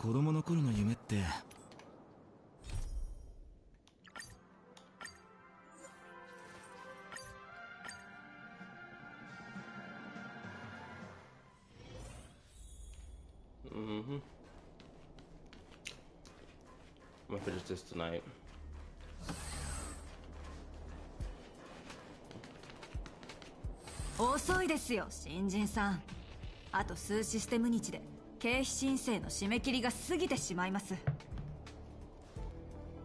子供の頃の夢って。I'm gonna finish this tonight. 遅いですよ、新人さん。あと数システム日で経費申請の締め切りが過ぎてしまいます。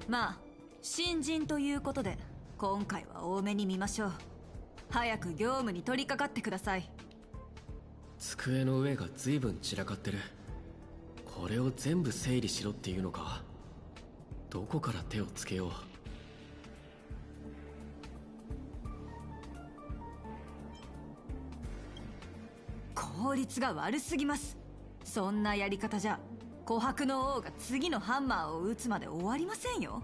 まあ新人ということで今回は多めに見ましょう。早く業務に取り掛かってください。机の上が随分散らかってる。これを全部整理しろっていうのか。どこから手をつけよう。効率が悪すぎます。そんなやり方じゃ琥珀の王が次のハンマーを打つまで終わりませんよ。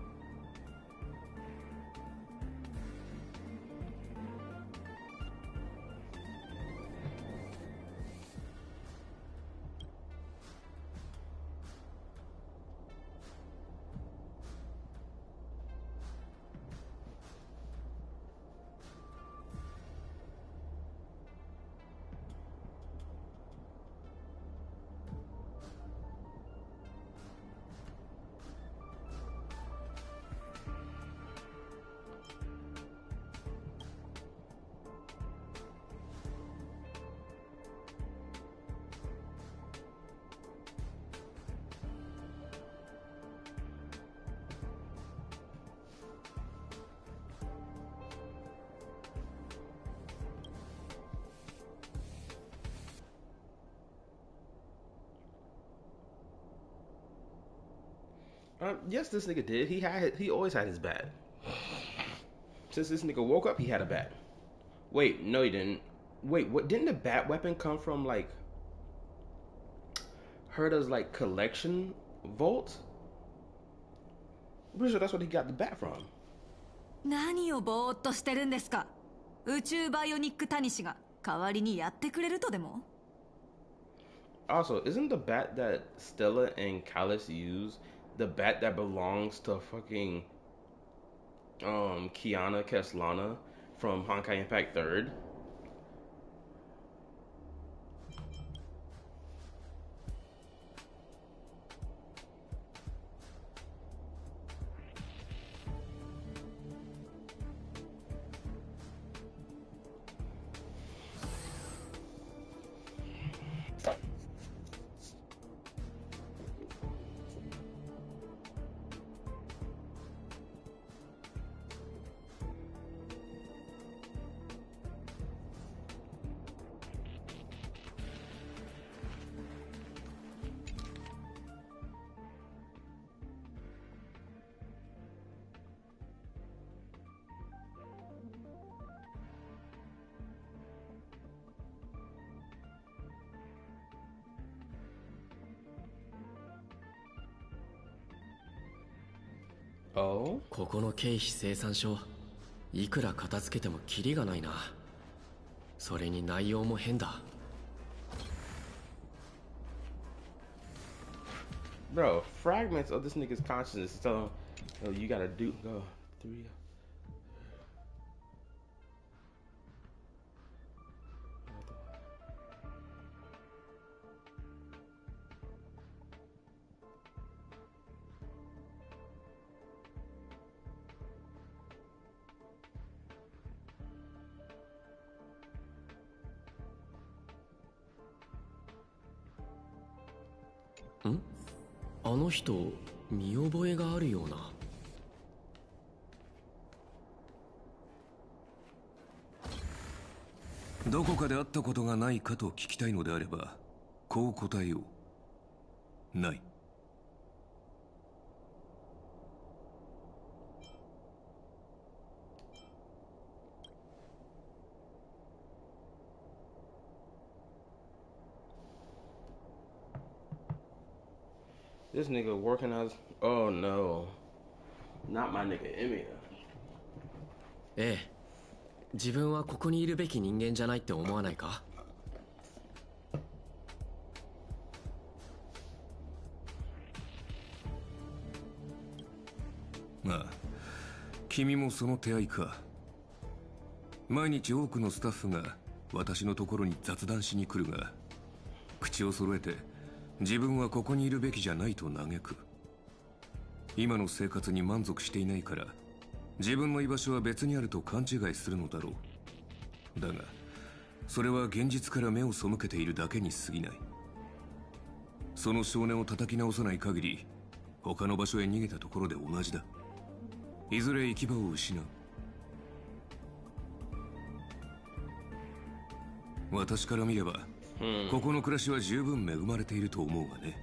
Yes, this nigga did. He always had his bat. Since this nigga woke up, he had a bat. Wait, no, he didn't. Wait, what? Didn't the bat weapon come from like Herta's like collection vault? I'm pretty sure that's what he got the bat from. 何をぼーっとしてるんですか。宇宙バイオニックタニシが代わりにやってくれるとでも。Also, isn't the bat that Stella and Callus use the bat that belongs to fucking Kiana Keslana from Honkai Impact 3rd? Oh? ここの経費精算書、いくら片付けてもキリがないな。それに内容も変だ。Bro, fragments of this nigga's consciousness tell him, oh, you gotta do, go, 3. Hmm? あの人、見覚えがあるような。どこかで会ったことがないかと聞きたいのであれば、こう答えよう。ない。This nigga working on. Oh no. Not my nigga Emiya. ええ。自分はここにいるべき人間じゃないって思わないか？君もその手合いか。毎日多くのスタッフが私のところに雑談しに来るが、口を揃えて自分はここにいるべきじゃないと嘆く。今の生活に満足していないから自分の居場所は別にあると勘違いするのだろう。だがそれは現実から目を背けているだけに過ぎない。その少年を叩き直さない限り他の場所へ逃げたところで同じだ。いずれ行き場を失う。私から見れば、ここの暮らしは十分恵まれていると思うがね。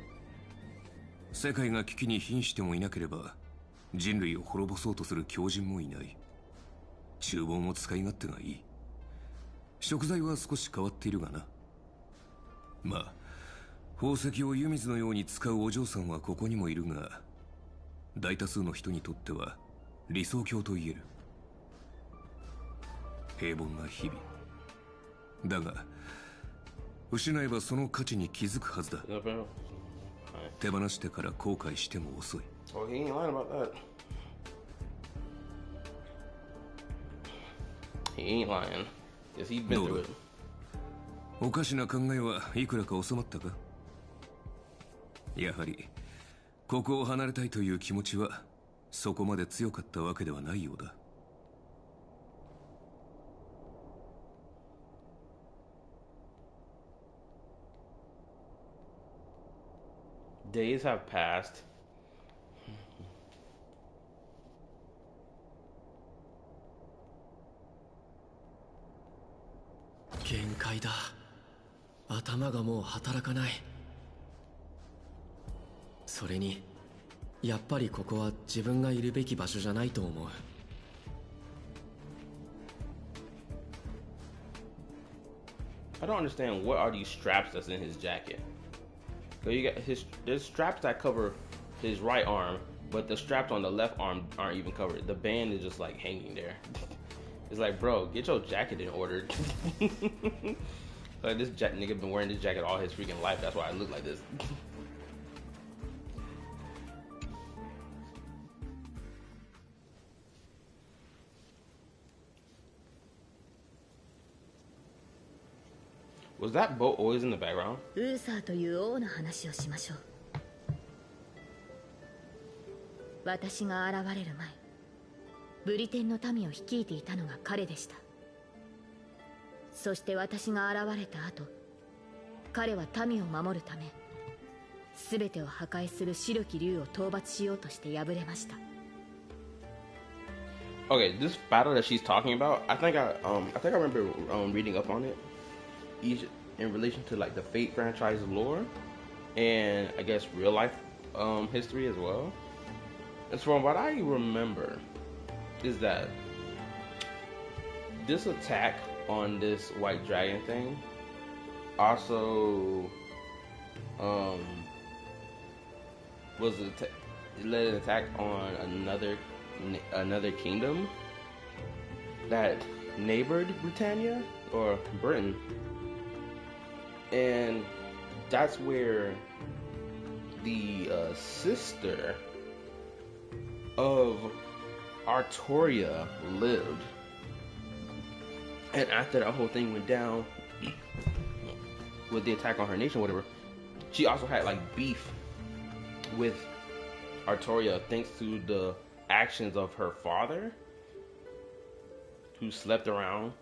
世界が危機に瀕してもいなければ人類を滅ぼそうとする狂人もいない。厨房も使い勝手がいい。食材は少し変わっているがな。まあ宝石を湯水のように使うお嬢さんはここにもいるが、大多数の人にとっては理想郷と言える。平凡な日々だが、失えばその価値に気づくはずだ。手放してから後悔しても遅い。Oh, he ain't lying about that. He ain't lying. Yes, he's been through it. おかしな考えはいくらか収まったか。やはりここを離れたいという気持ちはそこまで強かったわけではないようだ。Days have passed. 限界だ。頭がもう働かない。それにやっぱりここは自分がいるべき場所じゃないと思う。I don't understand what are these straps that's in his jacket. Cause you got there's straps that cover his right arm, but the straps on the left arm aren't even covered. The band is just like hanging there. It's like, bro, get your jacket in order. Like this nigga been wearing this jacket all his freaking life. That's why I look like this. Was that boat always in the background? ウーサーという王の話をしましょう。私が現れる前、ブリテンの民を率いていたのが彼でした。そして私が現れた後、彼は民を守るため全てを破壊する白き竜を討伐しようとして敗れました。 Okay, this battle that she's talking about, I think I remember reading up on it, in relation to like the Fate franchise lore, and I guess real life history as well. And from what I remember, is that this attack on this white dragon thing also led an attack on another kingdom that neighbored Britannia or Britain, and that's where the sister of Artoria lived. And after that whole thing went down with the attack on her nation, whatever, she also had like beef with Artoria thanks to the actions of her father, who slept around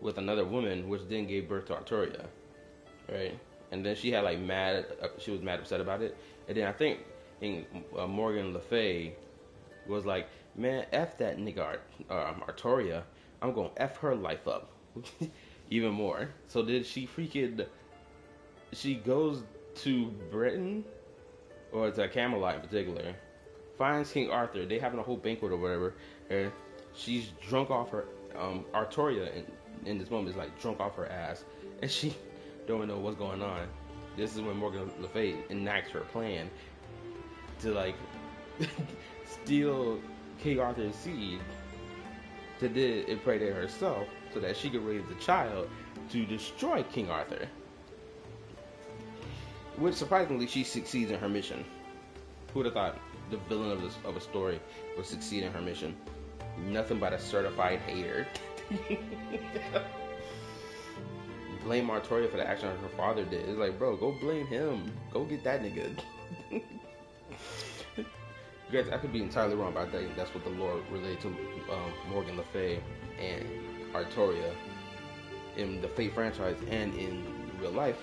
with another woman, which then gave birth to Artoria, right? And then she had like she was mad upset about it. And then I think Morgan Le Fay was like, man, F that nigga Artoria, I'm gonna F her life up even more. So did she she goes to Britain, or to Camelot in particular, finds King Arthur, they having a whole banquet or whatever, and she's drunk off her, Artoria in this moment is like drunk off her ass, and she don't even know what's going on. This is when Morgan Le Fay enacts her plan to like steal King Arthur's seed to then impregnate herself so that she could raise the child to destroy King Arthur. Which surprisingly she succeeds in her mission. Who would have thought? the villain of a story would succeed in her mission. Nothing but a certified hater. Blame Artoria for the action her father did. It's like, bro, go blame him. Go get that nigga. Guys, I could be entirely wrong, but I think that's what the lore related to Morgan Le Fay and Artoria in the Fate franchise and in real life.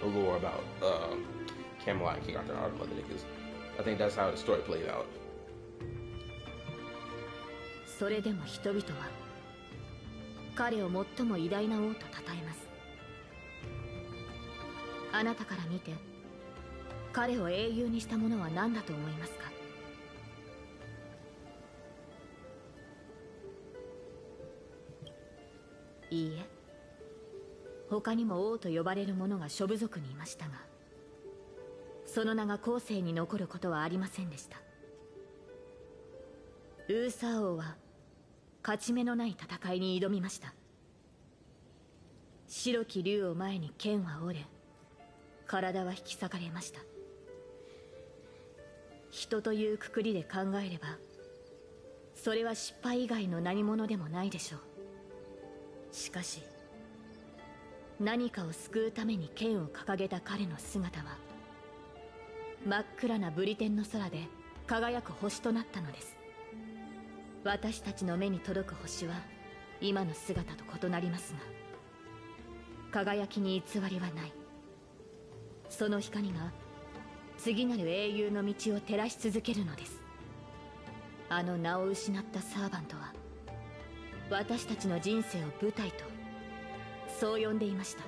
The lore about Camelot and King Arthur and all the other niggas. I think that's how the story played out. それでも人々は彼を最も偉大な王と称えます。あなたから見て彼を英雄にしたものは何だと思いますか？いいえ、他にも王と呼ばれる者が諸部族にいましたが、その名が後世に残ることはありませんでした。ウーサー王は勝ち目のない戦いに挑みました。白き竜を前に剣は折れ、体は引き裂かれました。人というくくりで考えれば、それは失敗以外の何者でもないでしょう。しかし、何かを救うために剣を掲げた彼の姿は、真っ暗なブリテンの空で輝く星となったのです。私たちの目に届く星は今の姿と異なりますが、輝きに偽りはない。その光が次なる英雄の道を照らし続けるのです。あの名を失ったサーバントは私たちの人生を舞台とそう呼んでいました。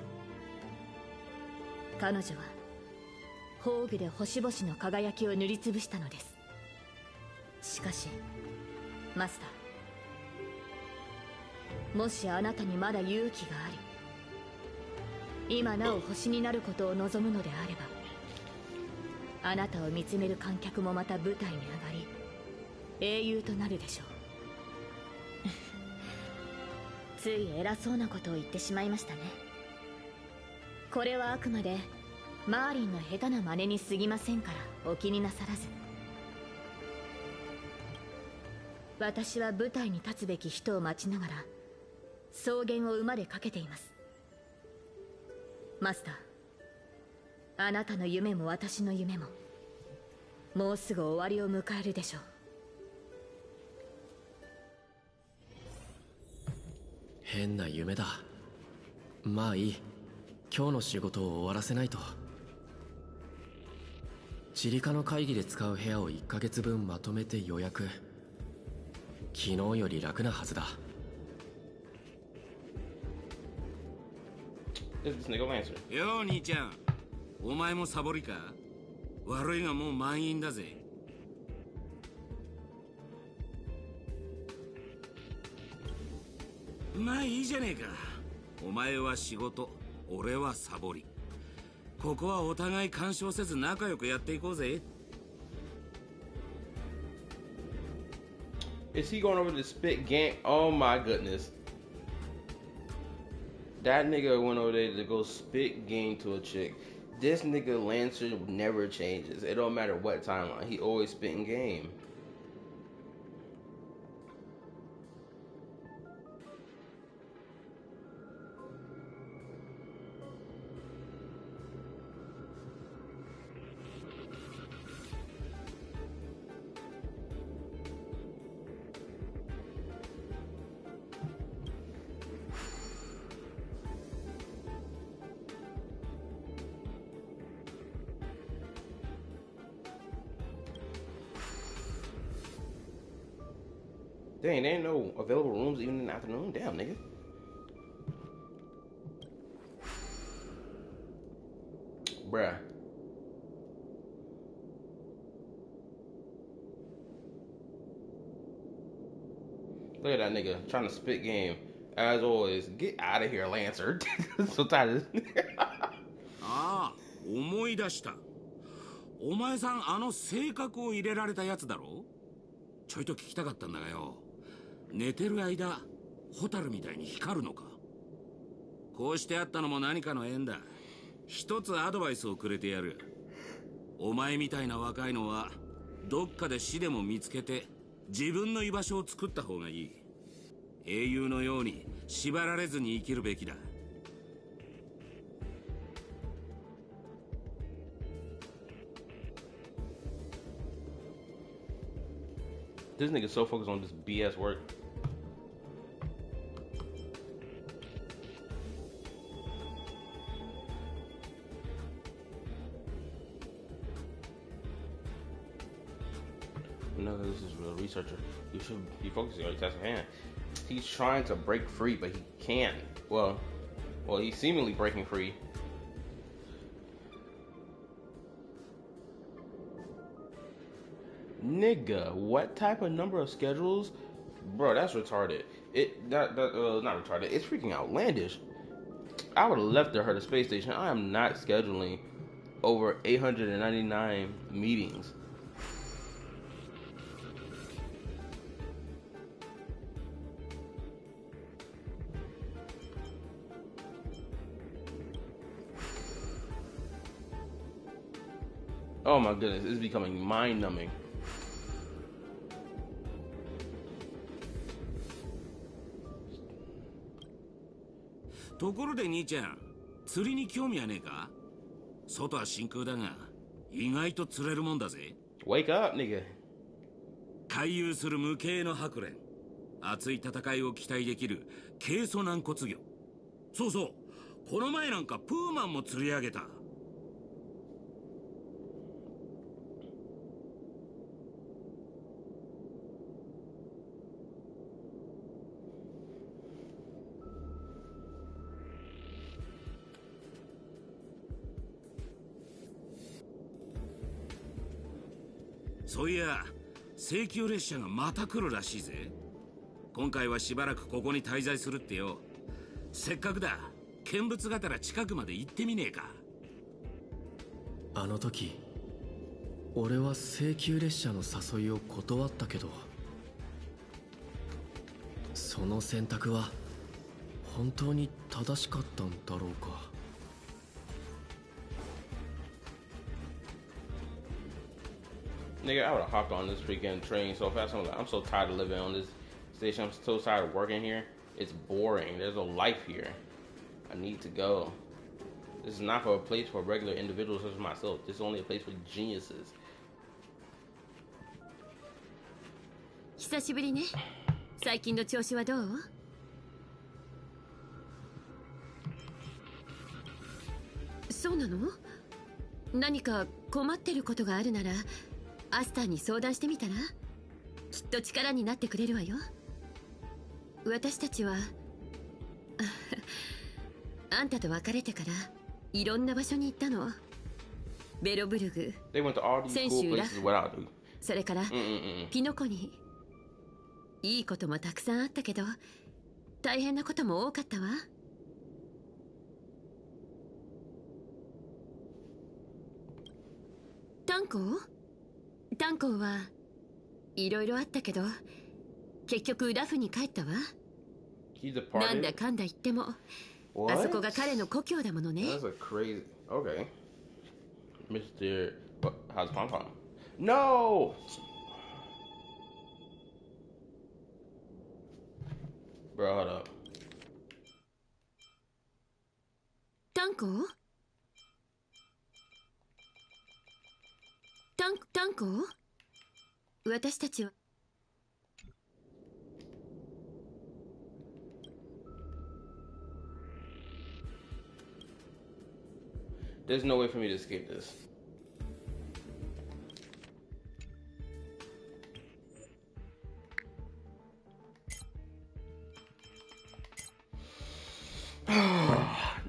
彼女は宝具で星々の輝きを塗りつぶしたのです。しかしマスター、もしあなたにまだ勇気があり、今なお星になることを望むのであれば、あなたを見つめる観客もまた舞台に上がり、英雄となるでしょう。つい偉そうなことを言ってしまいましたね。これはあくまでマーリンの下手な真似に過ぎませんからお気になさらず。私は舞台に立つべき人を待ちながら草原を馬で駆けています。マスター、あなたの夢も私の夢ももうすぐ終わりを迎えるでしょう。変な夢だ。まあいい、今日の仕事を終わらせないと。チリカの会議で使う部屋を1ヶ月分まとめて予約。昨日より楽なはずだ。よう兄ちゃん、お前もサボりか？悪いがもう満員だぜ。まあいいじゃねえか。お前は仕事、俺はサボり。ここはお互い干渉せず仲良くやっていこうぜ。Is he going over to spit gang? Oh my goodness. That nigga went over there to go spit game to a chick. This nigga Lancer never changes. It don't matter what timeline. He always spitting game. Dang, there ain't no available rooms even in the afternoon. Damn, nigga. Bruh. Look at that nigga trying to spit game. As always, get out of here, Lancer. So tired of this. ああ、思い出した。お前さん、あの性格を入れられたやつだろ？ちょいと聞きたかったんだがよ。寝てる間、ホタルみたいに光るのか？こうしてあったのも何かの縁だ。一つアドバイスをくれてやる。お前みたいな若いのはどっかで死でも見つけて自分の居場所を作った方がいい。英雄のように縛られずに生きるべきだ。This nigga so focused on this BS work. No, this is a real researcher. You should be focusing on your task at hand. He's trying to break free, but he can't. Well, he's seemingly breaking free. Nigga, what type of number of schedules? Bro, that's retarded. Not retarded. It's freaking outlandish. I would have left her to space station. I am not scheduling over 899 meetings. Oh my goodness, it's becoming mind-numbing. ところで兄ちゃん、釣りに興味はねえか？外は真空だが、意外と釣れるもんだぜ。Wake up, nigga. 回遊する無形の白蓮。熱い戦いを期待できる軽素軟骨魚。そうそう、この前なんかプーマンも釣り上げた。そういや、請求列車がまた来るらしいぜ。今回はしばらくここに滞在するってよ。せっかくだ、見物がてら近くまで行ってみねえか。あの時俺は請求列車の誘いを断ったけど、その選択は本当に正しかったんだろうか。Nigga, I would have hopped on this freaking train so fast. I'm so tired of living on this station. I'm so tired of working here. It's boring. There's no life here. I need to go. This is not for a place for regular individuals such as myself. This is only a place for geniuses. 久しぶりね。最近の調子はどう？そうなの？何か困ってることがあるならアスターに相談してみたら？きっと力になってくれるわよ。私たちはあんたと別れてからいろんな場所に行ったの。ベロブルグ、泉州ラフ、それからピノコに。いいこともたくさんあったけど大変なことも多かったわ。炭鉱はいろいろあったけど結局ラフに帰ったわ。なんだかんだ言ってもあそこが彼の故郷だものね。That's a crazy. Okay. Mr. How's Pom Pom? No! Bro, hold up. 炭鉱私たちはThere's no way for me to escape this.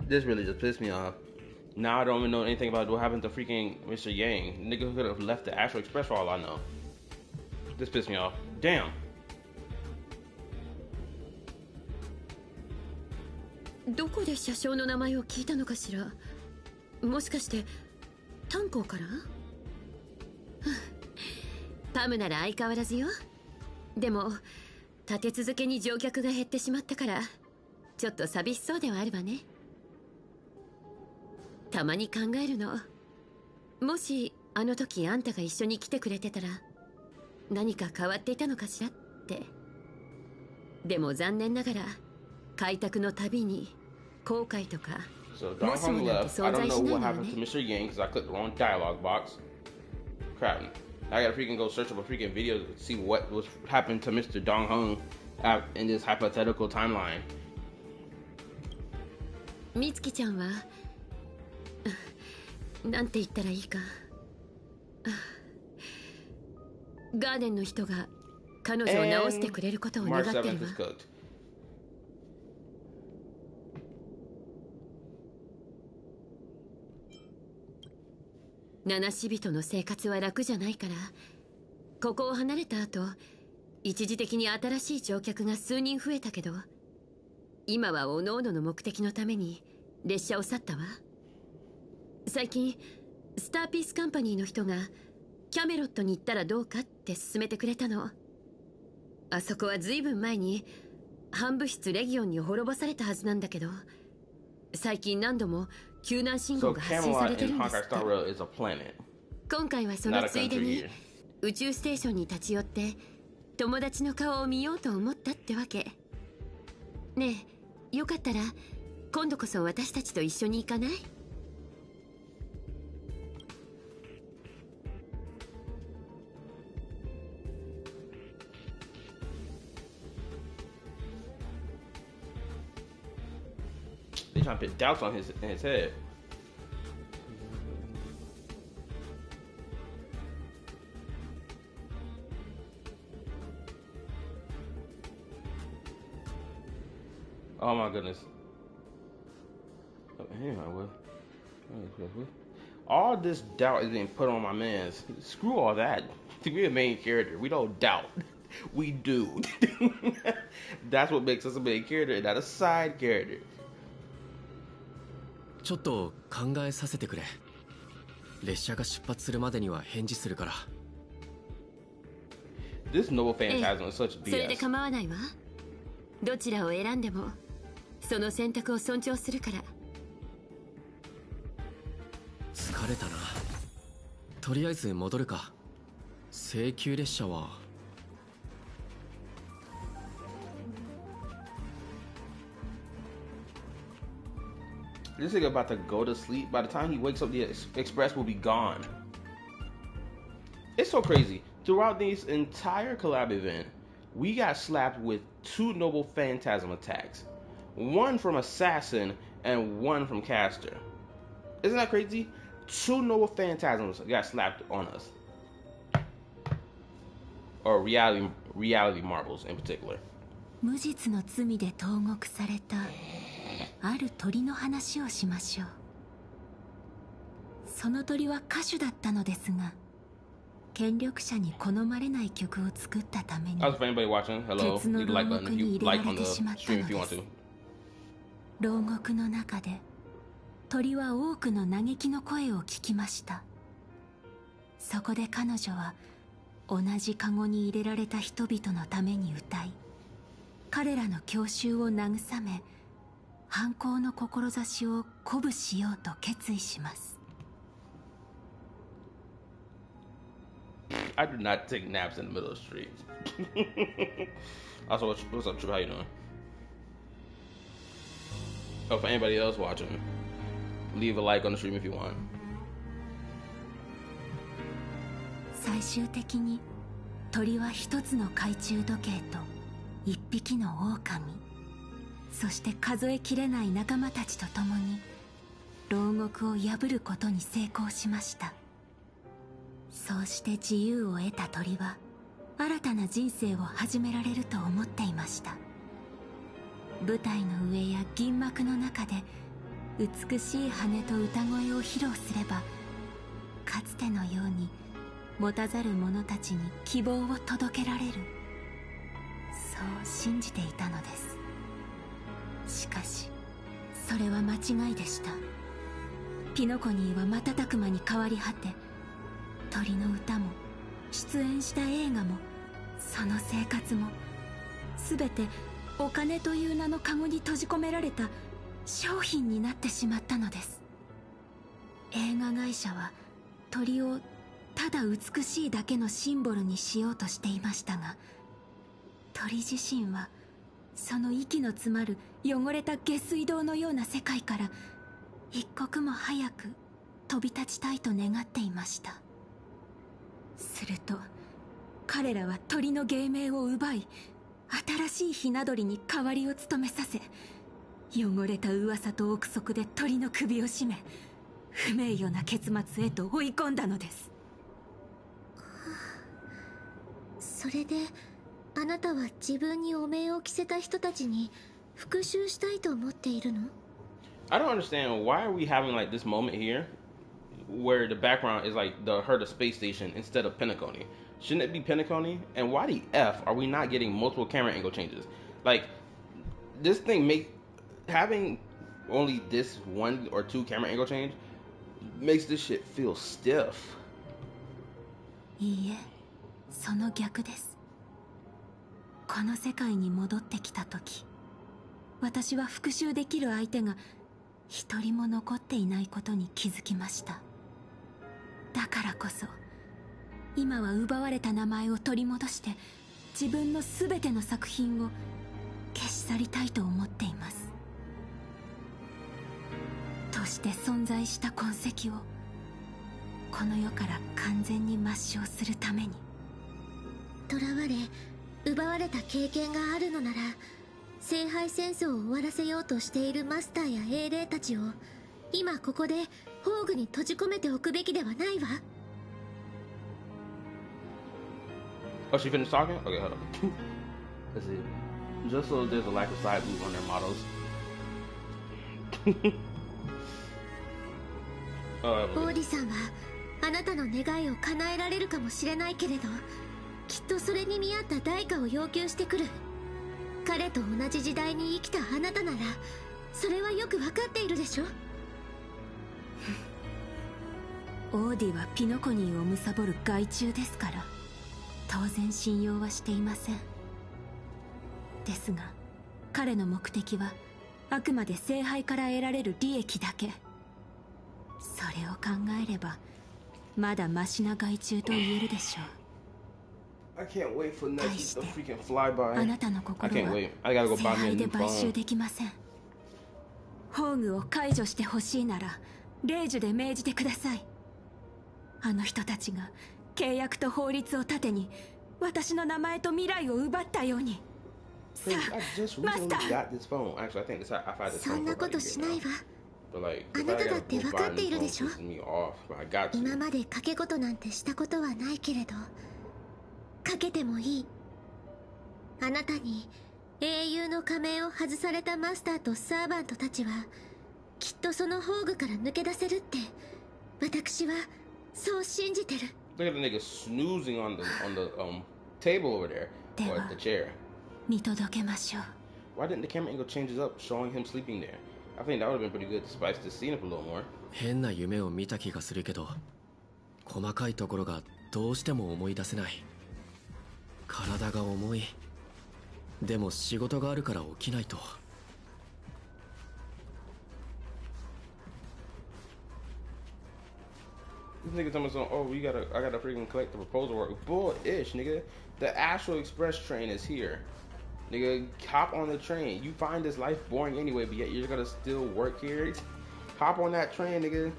This really just pissed me off. Now I don't even know anything about what happened to freaking Mr. Yang. Nigga could have left the Astral Express for all I know. This pissed me off. Damn. どこで車掌の名前を聞いたのかしら。もしかして炭鉱から？パムなら相変わらずよ。でも立て続けに乗客が減ってしまったからちょっと寂しそうではあるわね。たまに考えるの。もしあの時あんたが一緒に来てくれてたら何か変わっていたのかしらって。でも残念ながら開拓のたびに後悔とか So Dong Hong left. I don't know what happened to Mr. Yang because I clicked the wrong dialogue box. Crap. I gotta freaking go search up a freaking video to see what was happened to Mr. Dong Hong in this hypothetical timeline. みつきちゃんはなんて言ったらいいか。ガーデンの人が彼女を直してくれることを願ってるわ。七死人の生活は楽じゃないから、ここを離れた後、一時的に新しい乗客が数人増えたけど、今はおのおのの目的のために列車を去ったわ。最近スターピースカンパニーの人がキャメロットに行ったらどうかって勧めてくれたの。あそこは随分前に反物質レギオンに滅ぼされたはずなんだけど、最近何度も救難信号が発信されてるんですって。今回はそのついでに宇宙ステーションに立ち寄って友達の顔を見ようと思ったってわけ。ねえ、よかったら今度こそ私たちと一緒に行かない？They trying to put doubts on in his head. Oh my goodness. Anyway, all this doubt is being put on my man's. Screw all that. We're a main character. We don't doubt. We do. That's what makes us a main character, not a side character. ちょっと考えさせてくれ。列車が出発するまでには返事するから。This noble phantasm is such BS. それで構わないわ。どちらを選んでもその選択を尊重するから。疲れたな。とりあえず戻るか。請求列車は。This nigga about to go to sleep. By the time he wakes up, the express will be gone. It's so crazy. Throughout this entire collab event, we got slapped with 2 noble phantasm attacks. One from Assassin and one from Caster. Isn't that crazy? 2 noble phantasms got slapped on us. Or reality marbles in particular. 無実の罪で投獄されたある鳥の話をしましょう。その鳥は歌手だったのですが、権力者に好まれない曲を作ったために鉄の牢獄に入れられてしまったのです。牢獄の中で鳥は多くの嘆きの声を聞きました。そこで彼女は同じカゴに入れられた人々のために歌い、彼らの郷愁を慰め、反抗の志を鼓舞しようと決意します。I do not take naps in the middle of the street. Also, what's up, Trip? How you doing? Oh, for anybody else watching, leave a like on the stream if you want. 最終的に鳥は一つの懐中時計と一匹の狼、そして数えきれない仲間たちと共に牢獄を破ることに成功しました。そうして自由を得た鳥は新たな人生を始められると思っていました。舞台の上や銀幕の中で美しい羽と歌声を披露すれば、かつてのように持たざる者たちに希望を届けられる、そう信じていたのです。しかしそれは間違いでした。ピノコニーは瞬く間に変わり果て、鳥の歌も出演した映画もその生活も全てお金という名のカゴに閉じ込められた商品になってしまったのです。映画会社は鳥をただ美しいだけのシンボルにしようとしていましたが、鳥自身はその息の詰まる汚れた下水道のような世界から一刻も早く飛び立ちたいと願っていました。すると彼らは鳥の芸名を奪い、新しいひな鳥に代わりを務めさせ、汚れた噂と憶測で鳥の首を絞め、不名誉な結末へと追い込んだのです。それであなたは自分に汚名を着せた人たちに復讐したいと思っているの？ I don't understand why are we having like this moment here where the background is like the space station instead of Pentaconi. Shouldn't it be Pentaconi? And why the F are we not getting multiple camera angle changes? Like this thing having only this 1 or 2 camera angle change makes this shit feel stiff. いいえ、その逆です。この世界に戻ってきた時、私は復讐できる相手が一人も残っていないことに気づきました。だからこそ今は奪われた名前を取り戻して自分の全ての作品を消し去りたいと思っています。として存在した痕跡をこの世から完全に抹消するために。囚われ奪われた経験があるのなら、聖杯戦争を終わらせようとしているマスターや英霊たちを今ここで宝具に閉じ込めておくべきではないわ。Oh, she finished talking? Okay, hold on. Let's see. Just so there's a lack of side move on their models. オーディさんはあなたの願いを叶えられるかもしれないけれど、きっとそれに見合った代価を要求してくる。彼と同じ時代に生きたあなたならそれはよく分かっているでしょ。オーディはピノコニーを貪る害虫ですから、当然信用はしていません。ですが彼の目的はあくまで聖杯から得られる利益だけ。それを考えればまだマシな害虫と言えるでしょう。I can't wait for 対 Nike して to freaking fly by. あなたの心 I can't は wait. I gotta go 聖 buy me a 杯 new で買収 phone. できません。宝具を解除してほしいなら令樹で命じてください。あの人たちが契約と法律を盾に私の名前と未来を奪ったように。さ Hey, I just あ、マス recently ター。 got this phone. Actually, I think I've had this そ phone ん for な about こ a と year しない now. わ。 But like, あ if な I ただ gotta って go 分 buy か a っ new ている phone, でしょ。 pisses me off. But I got 今 to. まで賭け事なんてしたことはないけれど、賭けてもいい。あなたに英雄の仮面を外されたマスターとサーバントたちはきっとその宝具から抜け出せるって私はそう信じてる。 Look at the nigga snoozing on the table over there or at the chair. 見届けましょう。 Why didn't the camera angle changes up, showing him sleeping there? I think that would have been pretty good to spice this scene up a little more. 変な夢を見た気がするけど、細かいところがどうしても思い出せない。体が重い。でも仕事があるから起きないと。This nigga telling me something, oh, I gotta freaking collect the proposal work. Bull-ish, nigga. The Astral Express train is here. Nigga, hop on the train. You find this life boring anyway, but yet you're gonna still work here? Hop on that train, nigga.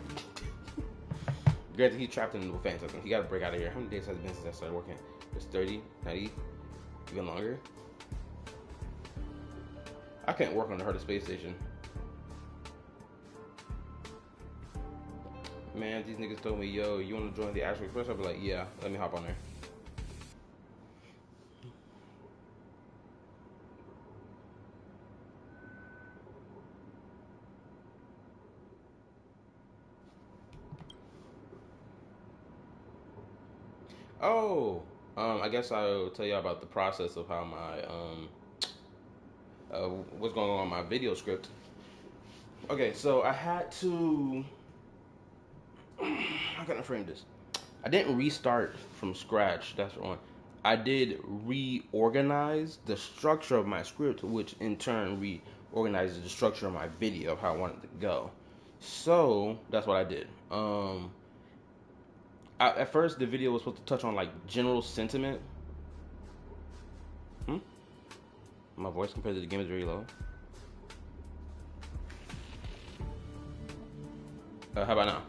Granted, he's trapped in the fan system. He gotta break out of here. How many days has it been since I started working? It's 30, 90, even longer? I can't work on the Herta space station. Man, these niggas told me, yo, you wanna join the Astral Express? I'll be like, yeah, let me hop on there. Oh, I guess I'll tell you about the process of how my, what's going on my video script. Okay, so I had to, how can I frame this? I didn't restart from scratch, that's one. I did reorganize the structure of my script, which in turn reorganizes the structure of my video of how I wanted it to go. So, that's what I did. At first, the video was supposed to touch on like general sentiment. My voice compared to the game is very low. How about now?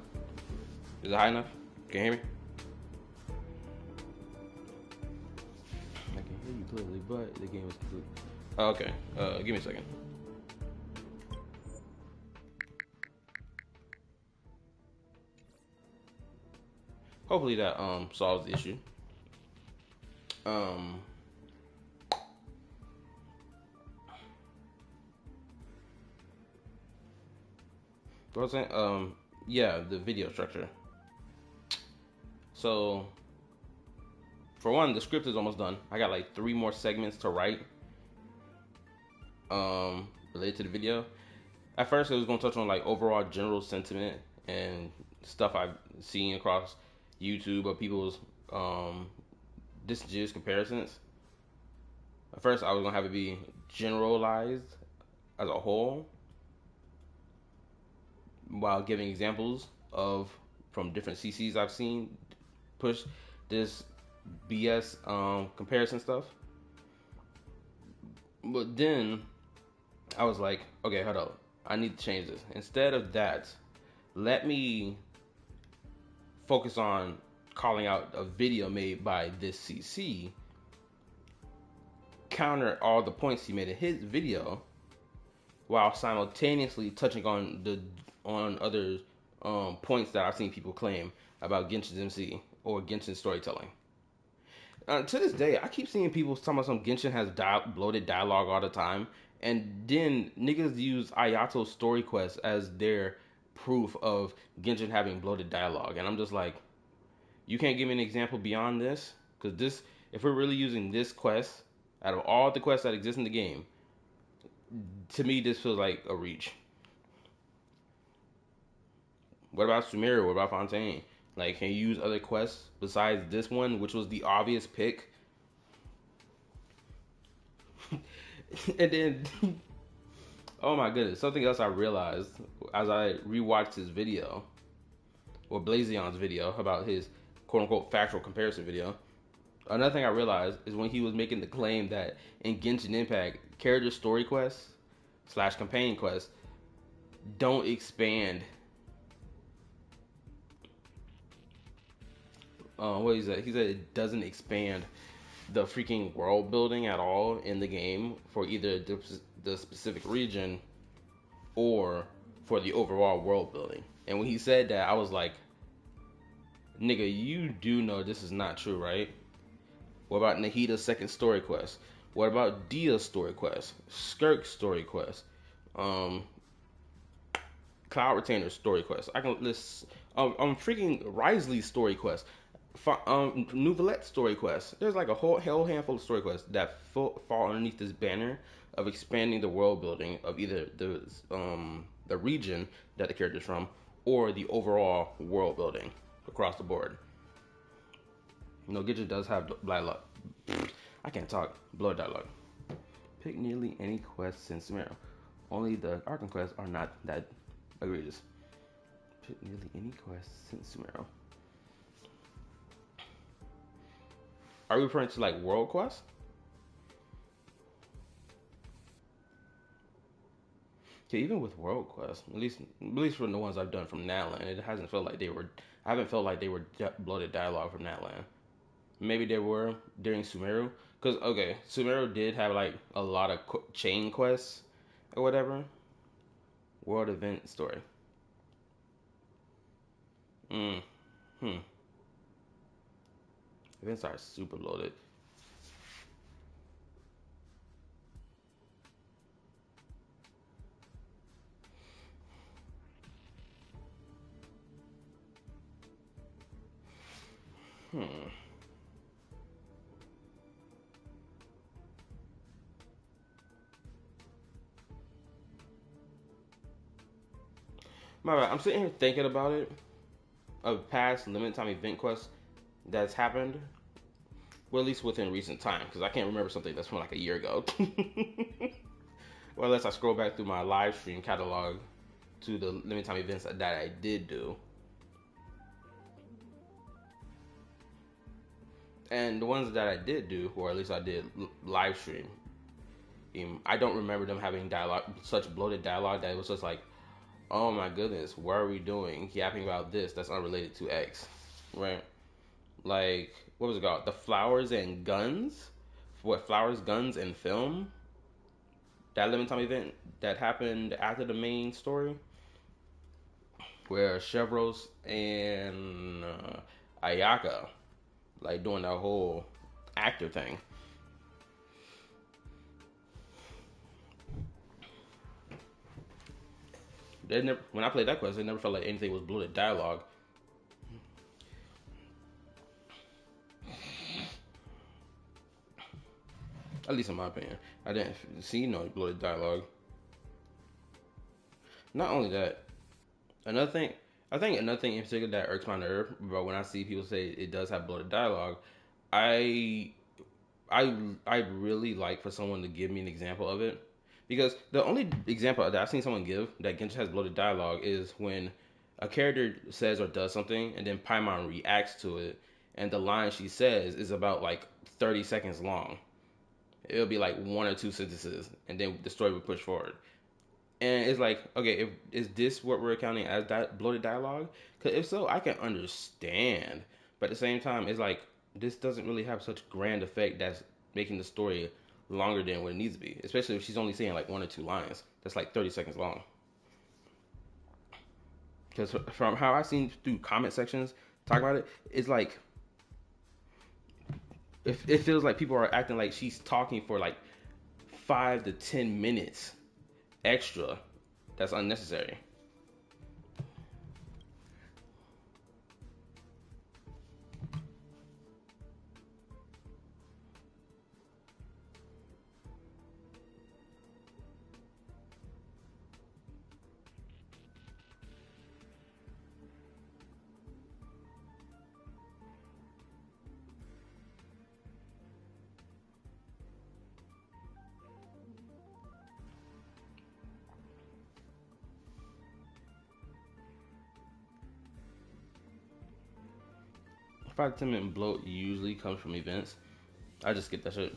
Is it high enough? Can you hear me? I can hear you clearly, but the game is complete. Oh, okay. Give me a second. Hopefully that solves the issue. What was I saying? Yeah, the video structure. So, for one, the script is almost done. I got like 3 more segments to write. Related to the video. At first, it was gonna touch on like overall general sentiment and stuff I've seen across YouTube of people's disingenuous comparisons. At first, I was gonna have it be generalized as a whole, while giving examples of from different CCs I've seen push this BS comparison stuff. But then I was like, okay, hold up. I need to change this. Instead of that, let me focus on calling out a video made by this CC, counter all the points he made in his video, while simultaneously touching on other points that I've seen people claim about Genshin's MC or Genshin's storytelling. To this day, I keep seeing people talking about some Genshin has bloated dialogue all the time, and then niggas use Ayato's story quest as their proof of Genshin having bloated dialogue, and I'm just like, you can't give me an example beyond this? Because this, if we're really using this quest, out of all the quests that exist in the game, to me this feels like a reach. What about Sumeru? What about Fontaine? Like, can you use other quests besides this one, which was the obvious pick? And then, oh my goodness, something else I realized as I rewatched his video, or Blazion's video about his quote-unquote factual comparison video. Another thing I realized is when he was making the claim that in Genshin Impact, character story quests / companion quests don't expand. What is that? He said it doesn't expand the freaking world building at all in the game for either the specific region or for the overall world building. And when he said that, I was like, nigga, you do know this is not true, right? What about Nahida's second story quest? What about Dia's story quest? Skirk's story quest? Cloud Retainer's story quest? I can list freaking Risley's story quest. Nouvelette's story quest. There's like a whole handful of story quests that fall underneath this banner of expanding the world building of either the region that the character's from or the overall world building across the board. You know, Genshin does have dialogue. I can't talk. Blood dialogue. Pick nearly any quest since Sumeru. Only the Arkham quests are not that egregious. Pick nearly any quest since Sumeru. Are we referring to like world quests? Okay, even with world quests, at least from the ones I've done from Natlan, it hasn't felt like they were. I haven't felt like they were bloated dialogue from Natlan. Maybe they were during Sumeru, because okay, Sumeru did have like a lot of chain quests or whatever. World event story. Events are super loaded. My bad. I'm sitting here thinking about it, of past limited time event quests that's happened, well, at least within recent time, because I can't remember something that's from like a year ago. Well, unless I scroll back through my live stream catalog to the limited time events that I did do. And the ones that I did do, or at least I did live stream, I don't remember them having dialogue, such bloated dialogue that it was just like, oh my goodness, what are we doing? Yapping about this that's unrelated to X, right? Like, what was it called? The Flowers and Guns? What, Flowers, Guns, and Film? That limited time event that happened after the main story, where Chevros and Ayaka, like, doing that whole actor thing. When I played that quest, it never felt like anything was bloated dialogue. At least in my opinion. I didn't see no bloated dialogue. Not only that, another thing, I think another thing in particular that irks my nerve, but when I see people say it does have bloated dialogue, I I'd really like for someone to give me an example of it. Because the only example that I've seen someone give that Genshin has bloated dialogue is when a character says or does something and then Paimon reacts to it, and the line she says is about like 30 seconds long. It'll be like one or two sentences, and then the story would push forward. And it's like, okay, is this what we're counting as bloated dialogue? Because if so, I can understand. But at the same time, it's like this doesn't really have such grand effect that's making the story longer than what it needs to be. Especially if she's only saying like one or two lines. That's like 30 seconds long. Because from how I've seen through comment sections talk about it, it's like it feels like people are acting like she's talking for like 5 to 10 minutes extra. That's unnecessary. Five to 10 minute bloat usually comes from events. I just skip that shit.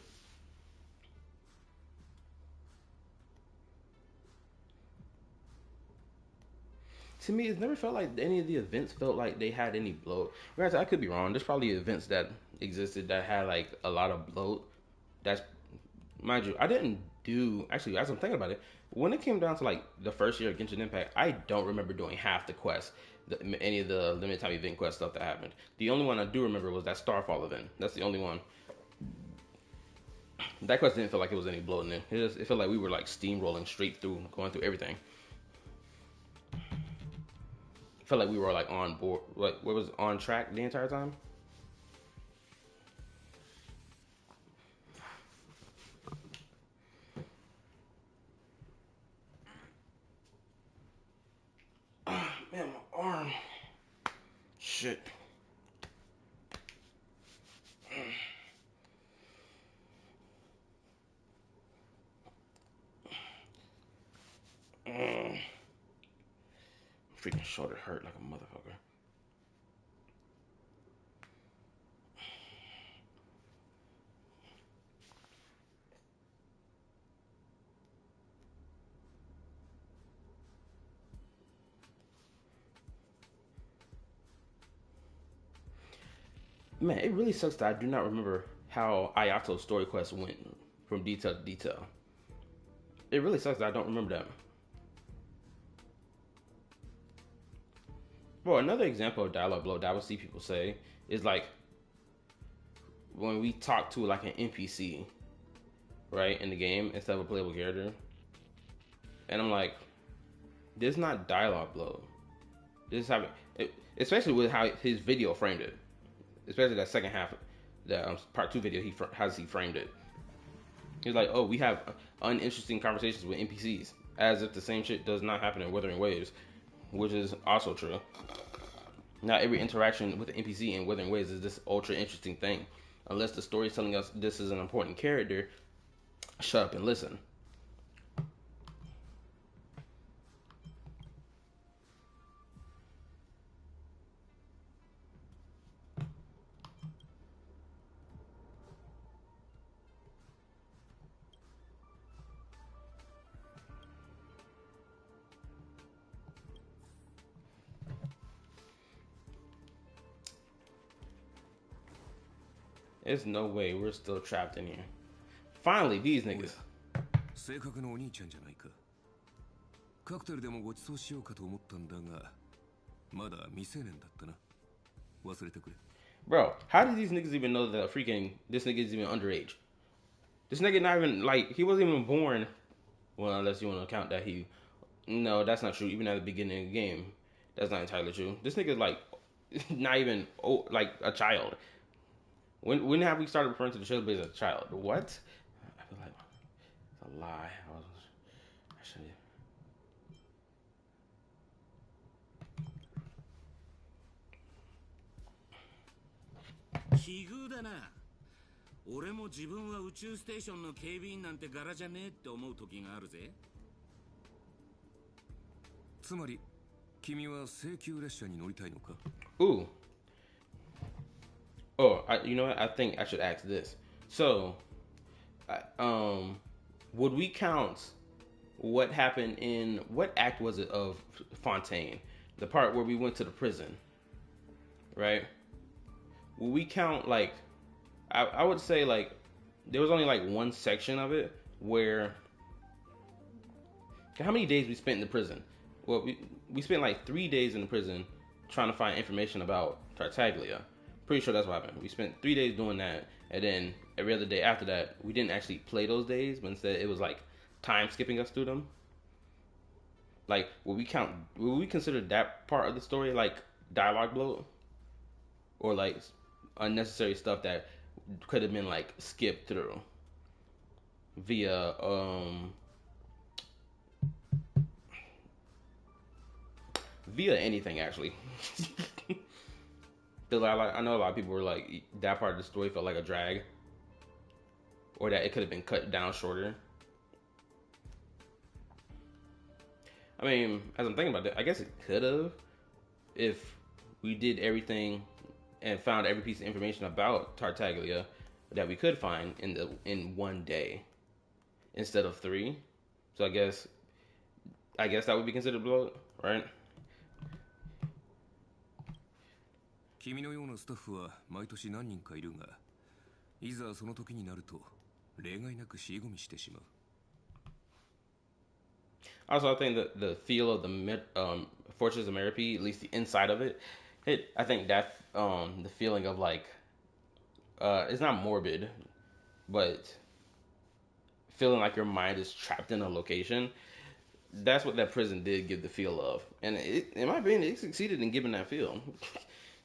To me, it's never felt like any of the events felt like they had any bloat. Granted, I could be wrong. There's probably events that existed that had like a lot of bloat. That's, mind you, I didn't do, actually, as I'm thinking about it, when it came down to like the first year of Genshin Impact, I don't remember doing half the quests, any of the limited time event quest stuff that happened. The only one I do remember was that Starfall event. That's the only one. That quest didn't feel like it was any bloat in it. It felt like we were like steamrolling straight through, going through everything. It felt like we were like on board, like what was on track the entire time. Man, my arm. Shit. Freaking shoulder hurt like a motherfucker. Man, it really sucks that I do not remember how Ayato's story quest went from detail to detail. It really sucks that I don't remember that. Well, another example of dialogue bloat that I would see people say is like when we talk to like an NPC, right, in the game instead of a playable character. And I'm like, this is not dialogue bloat. This is how, especially with how his video framed it. Especially that second half, the part 2 video, he framed it. He's like, oh, we have uninteresting conversations with NPCs, as if the same shit does not happen in Wuthering Waves, which is also true. Not every interaction with an NPC in Wuthering Waves is this ultra interesting thing. Unless the story is telling us this is an important character, shut up and listen. There's no way we're still trapped in here. Finally, these niggas. 正確なお兄ちゃんじゃないか。カクテルでもご馳走しようかと思ったんだが、まだ未成年だったな。忘れてくれ。Bro, how did these niggas even know that this nigga is even underage? This nigga not even, like, he wasn't even born. Well, unless you want to count that he... No, that's not true. Even at the beginning of the game, that's not entirely true. This nigga's, like, not even, like, a child. When have we started referring to the Trailblazers as a child? What? I feel like it's a lie. I shouldn't. 奇遇だな。俺も自分は宇宙ステーションの警備員なんて柄じゃねえって思う時があるぜ。つまり、君は請求列車に乗りたいのか? Ooh. Oh, you know what? I think I should ask this. So, would we count what happened in what act was it of Fontaine? The part where we went to the prison, right? Will we count like? I would say like there was only like one section of it where. How many days we spent in the prison? Well, we spent like 3 days in the prison trying to find information about Tartaglia. Pretty sure that's what happened. We spent 3 days doing that, and then every other day after that, we didn't actually play those days, but instead it was like time skipping us through them. Like, would we consider that part of the story like dialogue bloat, or like unnecessary stuff that could have been like skipped through via anything actually. I know a lot of people were like that part of the story felt like a drag, or that it could have been cut down shorter. I mean, as I'm thinking about it, I guess it could have if we did everything and found every piece of information about Tartaglia that we could find in 1 day instead of 3. So I guess that would be considered bloat, right? 君のようなスタッフは毎年何人かいるが、いざその時になると例外なく尻込みしてしまう。Also, I think that the feel of the Fortress of Merope, at least the inside of it, I think that the feeling of like it's not morbid, but feeling like your mind is trapped in a location. That's what that prison did give the feel of, and in my opinion, it succeeded in giving that feel.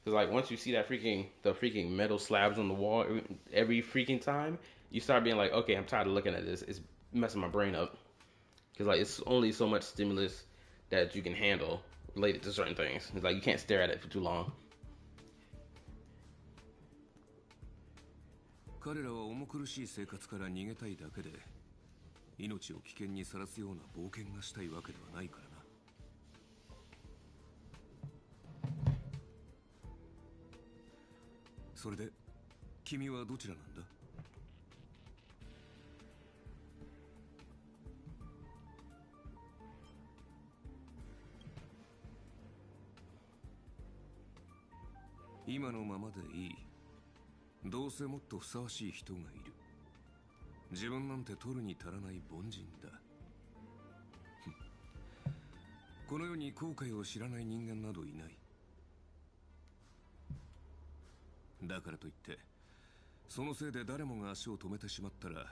Because like once you see the freaking metal slabs on the wall every freaking time, you start being like, okay, I'm tired of looking at this. It's messing my brain up. Because like it's only so much stimulus that you can handle related to certain things. It's like you can't stare at it for too long. 彼らは重苦しい生活から逃げたいだけで、命を危険にさらすような冒険がしたいわけではないからな。それで、君はどちらなんだ? 今のままでいい。どうせもっとふさわしい人がいる。自分なんて取るに足らない凡人だ。この世に後悔を知らない人間などいない。だからといってそのせいで誰もが足を止めてしまったら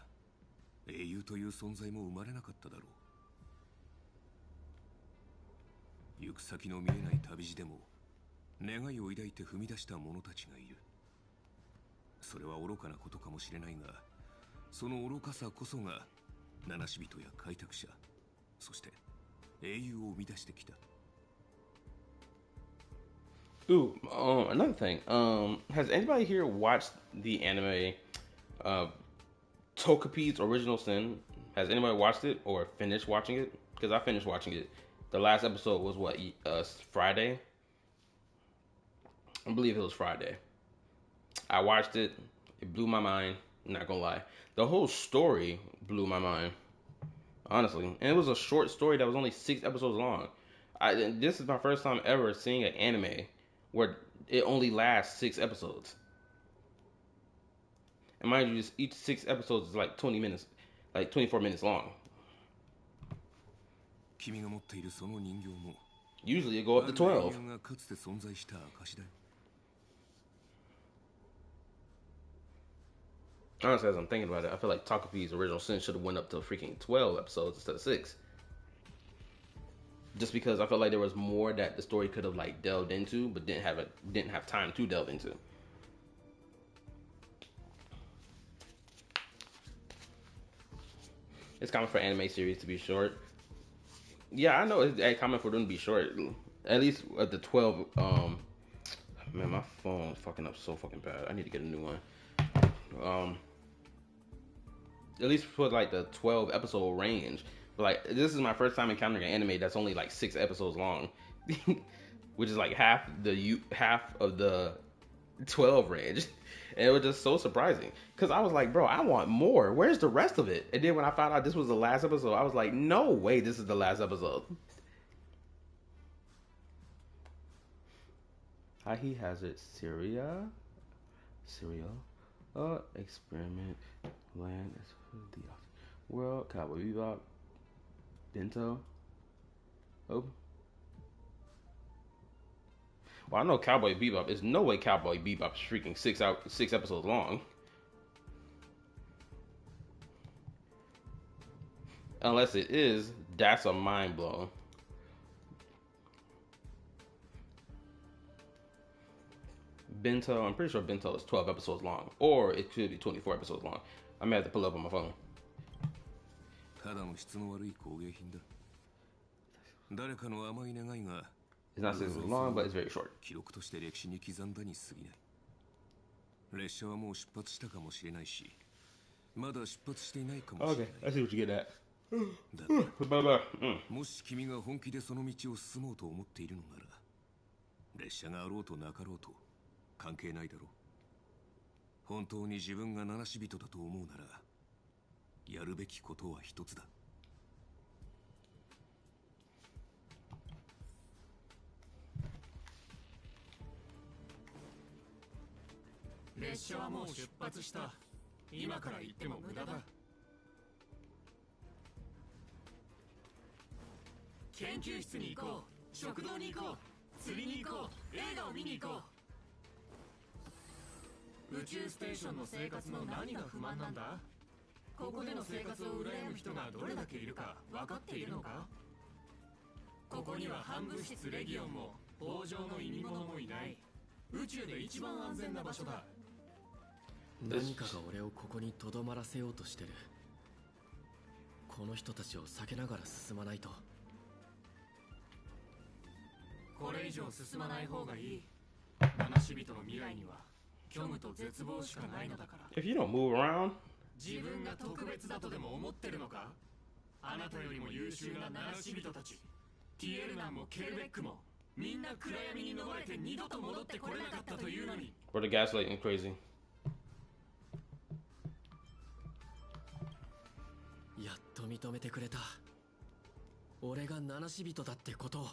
英雄という存在も生まれなかっただろう。行く先の見えない旅路でも願いを抱いて踏み出した者たちがいる。それは愚かなことかもしれないが、その愚かさこそが七死人や開拓者、そして英雄を生み出してきた。Ooh, another thing. Has anybody here watched the anime Togepi's Original Sin? Has anybody watched it or finished watching it? Because I finished watching it. The last episode was what, Friday? I believe it was Friday. I watched it. It blew my mind. I'm not gonna lie. The whole story blew my mind. Honestly. And it was a short story that was only 6 episodes long. This is my first time ever seeing an anime where it only lasts 6 episodes. And mind you, each 6 episodes is like 20 minutes, like 24 minutes long. Usually it go up to 12. Honestly, as I'm thinking about it, I feel like Takapi's original sin should have went up to freaking 12 episodes instead of 6. Just because I felt like there was more that the story could have like delved into, but didn't have time to delve into. It's common for anime series to be short. Yeah, I know it's common for them to be short. At least at the 12. Man, my phone's fucking up so fucking bad. I need to get a new one. At least for like the 12 episode range. But like, this is my first time encountering an anime that's only like 6 episodes long, which is like half of the 12 range. And it was just so surprising because I was like, bro, I want more. Where's the rest of it? And then when I found out this was the last episode, I was like, no way, this is the last episode. He has it. Syria, experiment, land, the world, Cowboy Bebop, Bento. Oh. Well, I know Cowboy Bebop. There's no way Cowboy Bebop is freaking 6 episodes long. Unless it is, that's a mind blow. Bento, I'm pretty sure Bento is 12 episodes long. Or it could be 24 episodes long. I may have to pull it up on my phone. It's not so long, but it's very short. Okay, I see what you get at. もし君が本気でその道を進もうと思っているのなら、列車があろうとなかろうと関係ないだろう。本当に自分が七死人だと思うなら、やるべきことは一つだ。列車はもう出発した。今から行っても無駄だ。研究室に行こう。食堂に行こう。釣りに行こう。映画を見に行こう。宇宙ステーションの生活の何が不満なんだ？ここでの生活を羨む人がどれだけいるか分かっているのか？ここには反物質レギオンも北条の意味物もいない。宇宙で一番安全な場所だ。何かが俺をここにとどまらせようとしてる。この人たちを避けながら進まないと。これ以上進まない方がいい。七死人の未来には虚無と絶望しかないのだから。If you don't move around, 自分が特別だとでも思ってるのか？あなたよりも優秀な七死人たち、ティエルナンもケルベックもみんな暗闇に逃れて二度と戻ってこれなかったというのに。or the gaslighting crazy. やっと認めてくれた。俺が七死人だってことを。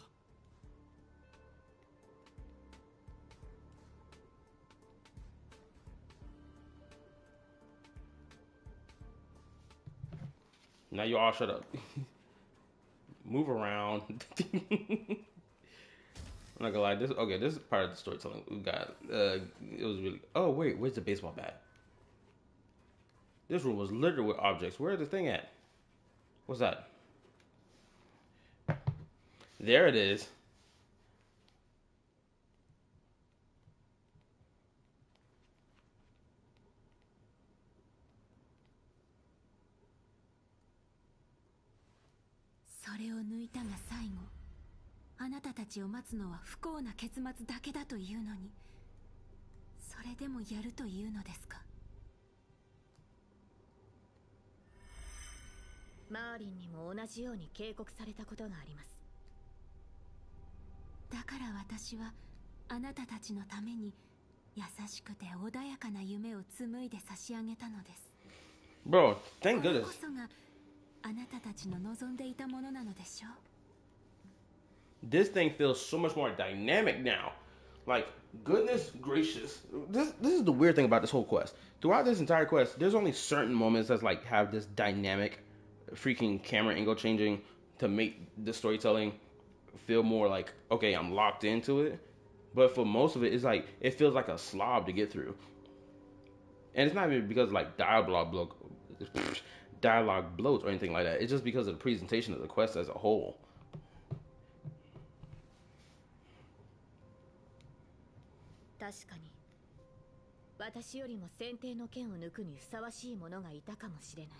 Now you all shut up. Move around. I'm not gonna lie. This is part of the storytelling we got. It was really. Oh wait, where's the baseball bat? This room was littered with objects. Where's the thing at? What's that? There it is. それを抜いたが最後。あなたたちを待つのは不幸な結末だけだというのに、それでもやるというのですか？マーリンにも同じように警告されたことがあります。だから私はあなたたちのために優しくて穏やかな夢を紡いで差し上げたのです。Bro, thank これ goodness. こそがあなたたちの望んでいたものなのでしょう。 This thing feels so much more dynamic now. Like, goodness gracious. This is the weird thing about this whole quest. Throughout this entire quest, there's only certain moments that's like have this dynamic freaking camera angle changing to make the storytelling feel more like, okay, I'm locked into it. But for most of it, it's like it feels like a slob to get through. And it's not even because like dialogue bloats or anything like that. It's just because of the presentation of the quest as a whole. 確かに私よりも選定の剣を抜くにふさわしい者がいたかもしれない。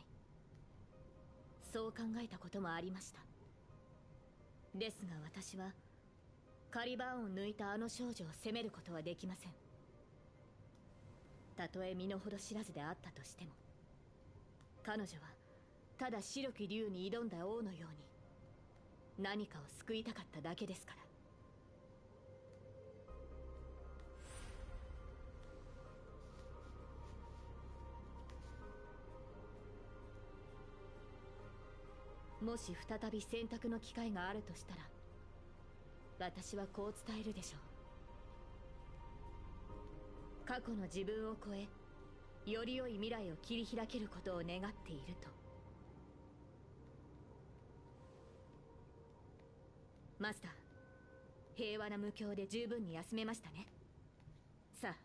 そう考えたこともありました。ですが私はカリバーンを抜いたあの少女を責めることはできません。たとえ身の程知らずであったとしても、彼女はただ白き竜に挑んだ王のように何かを救いたかっただけですから。もし再び選択の機会があるとしたら、私はこう伝えるでしょう。過去の自分を超え、より良い未来を切り開けることを願っていると。マスター、平和な無境で十分に休めましたね。さあ、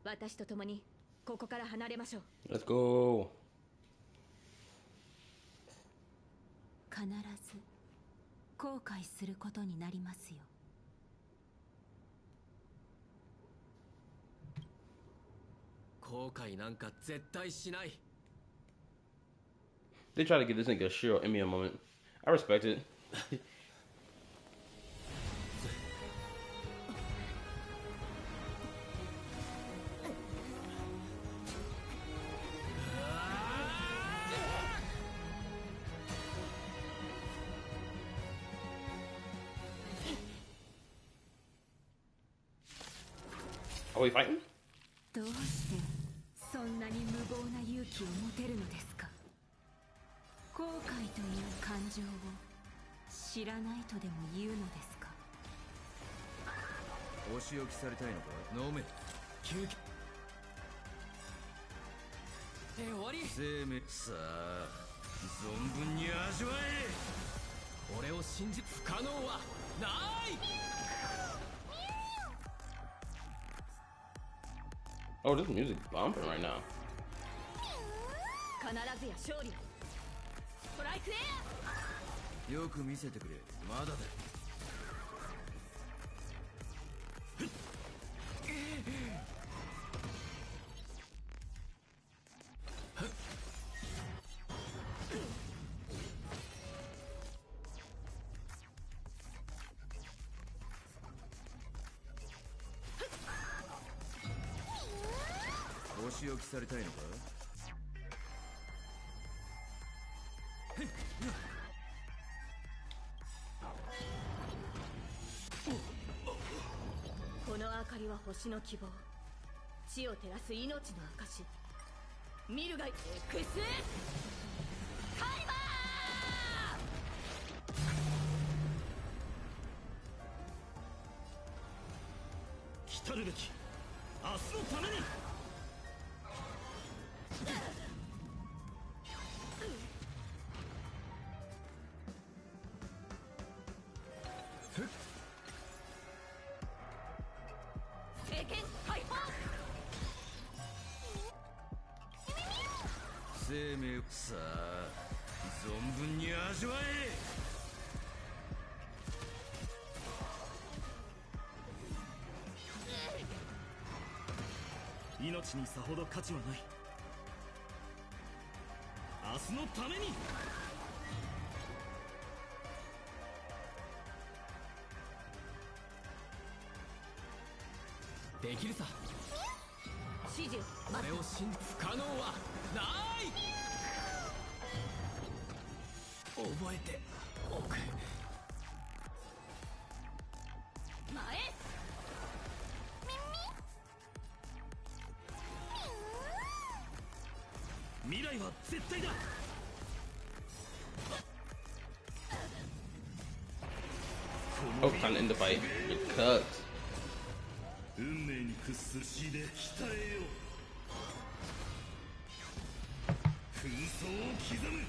私と共にここから離れましょう。Let's go. 必ず後悔することになりますよ。後悔なんか絶対しない。 They try to give this nigga a Shiro Emiya moment. I respect it. Are we fighting? どうしてそんなに無謀な勇気を持てるのですか。後悔という感情を知らないとでも言うのですか。お仕置きされたいのか。飲め。休憩。終わり。生命さあ存分に味わえ。俺を信じ不可能はない。 Oh, this music bumping right now. 必ずや勝利。ストライクエア。よく見せてくれ。まだだ。お仕置きされたいのか。この明かりは星の希望、地を照らす命の証。見るがい XS タイマー。来たるべき明日のために。生命さあ存分に味わえ。命にさほど価値はない。明日のために。できるさ。指示。俺を信じ不可能はない。覚えておく。前。未来は絶対だ。Focus on in the fight. It cuts. 運命に屈する血で鍛えよう。紛争を刻む。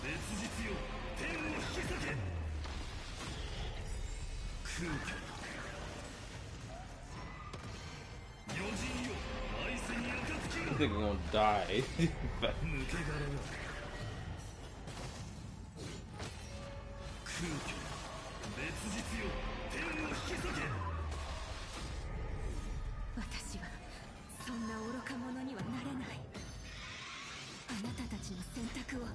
別実よ、天を引き裂け。空虚余人よ、愛せに暁を。 This nigga gonna die. 抜け殻が空虚別実よ、天を引き裂け。私はそんな愚か者にはなれない。あなたたちの選択を。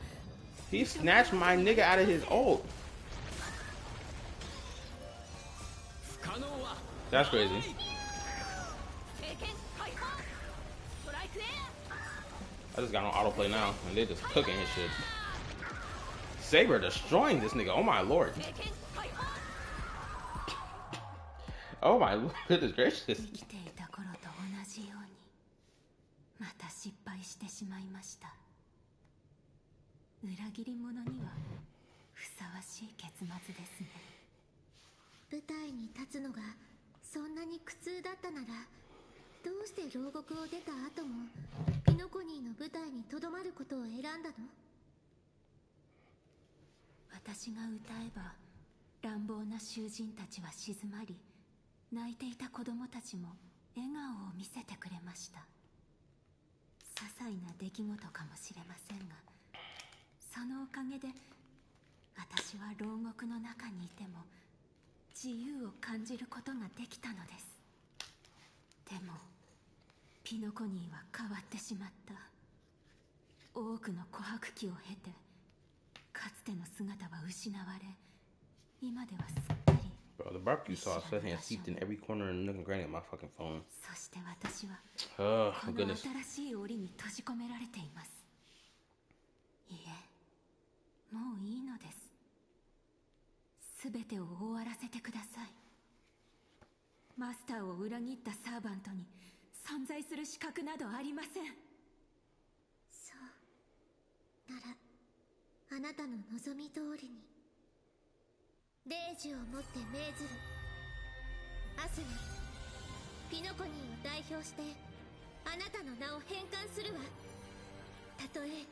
He snatched my nigga out of his ult. That's crazy. I just got on autoplay now, and they're just cooking his shit. Saber destroying this nigga. Oh my lord. Oh my goodness gracious. 生きていた頃と同じようにまた失敗してしまいました。裏切り者にはふさわしい結末ですね。舞台に立つのがそんなに苦痛だったなら、どうして牢獄を出た後もピノコニーの舞台にとどまることを選んだの？私が歌えば乱暴な囚人たちは静まり、泣いていた子供たちも笑顔を見せてくれました。些細な出来事かもしれませんが、そのおかげで私は牢獄の中にいても自由を感じることができたのです。でもピノコニーは変わってしまった。多くの琥珀期を経てかつての姿は失われ、今ではすっかり。 Bro, the barbecue sauce has seeped in every corner and nook and cranny of my fucking phone. そして私は Oh こ my の goodness. 新しい檻に閉じ込められています。いえ、もういいのです。すべてを終わらせてください。マスターを裏切ったサーバントに存在する資格などありません。そうなら、あなたの望み通りに霊樹をもって命ずる。明日にピノコニーを代表してあなたの名を返還するわ。たとえ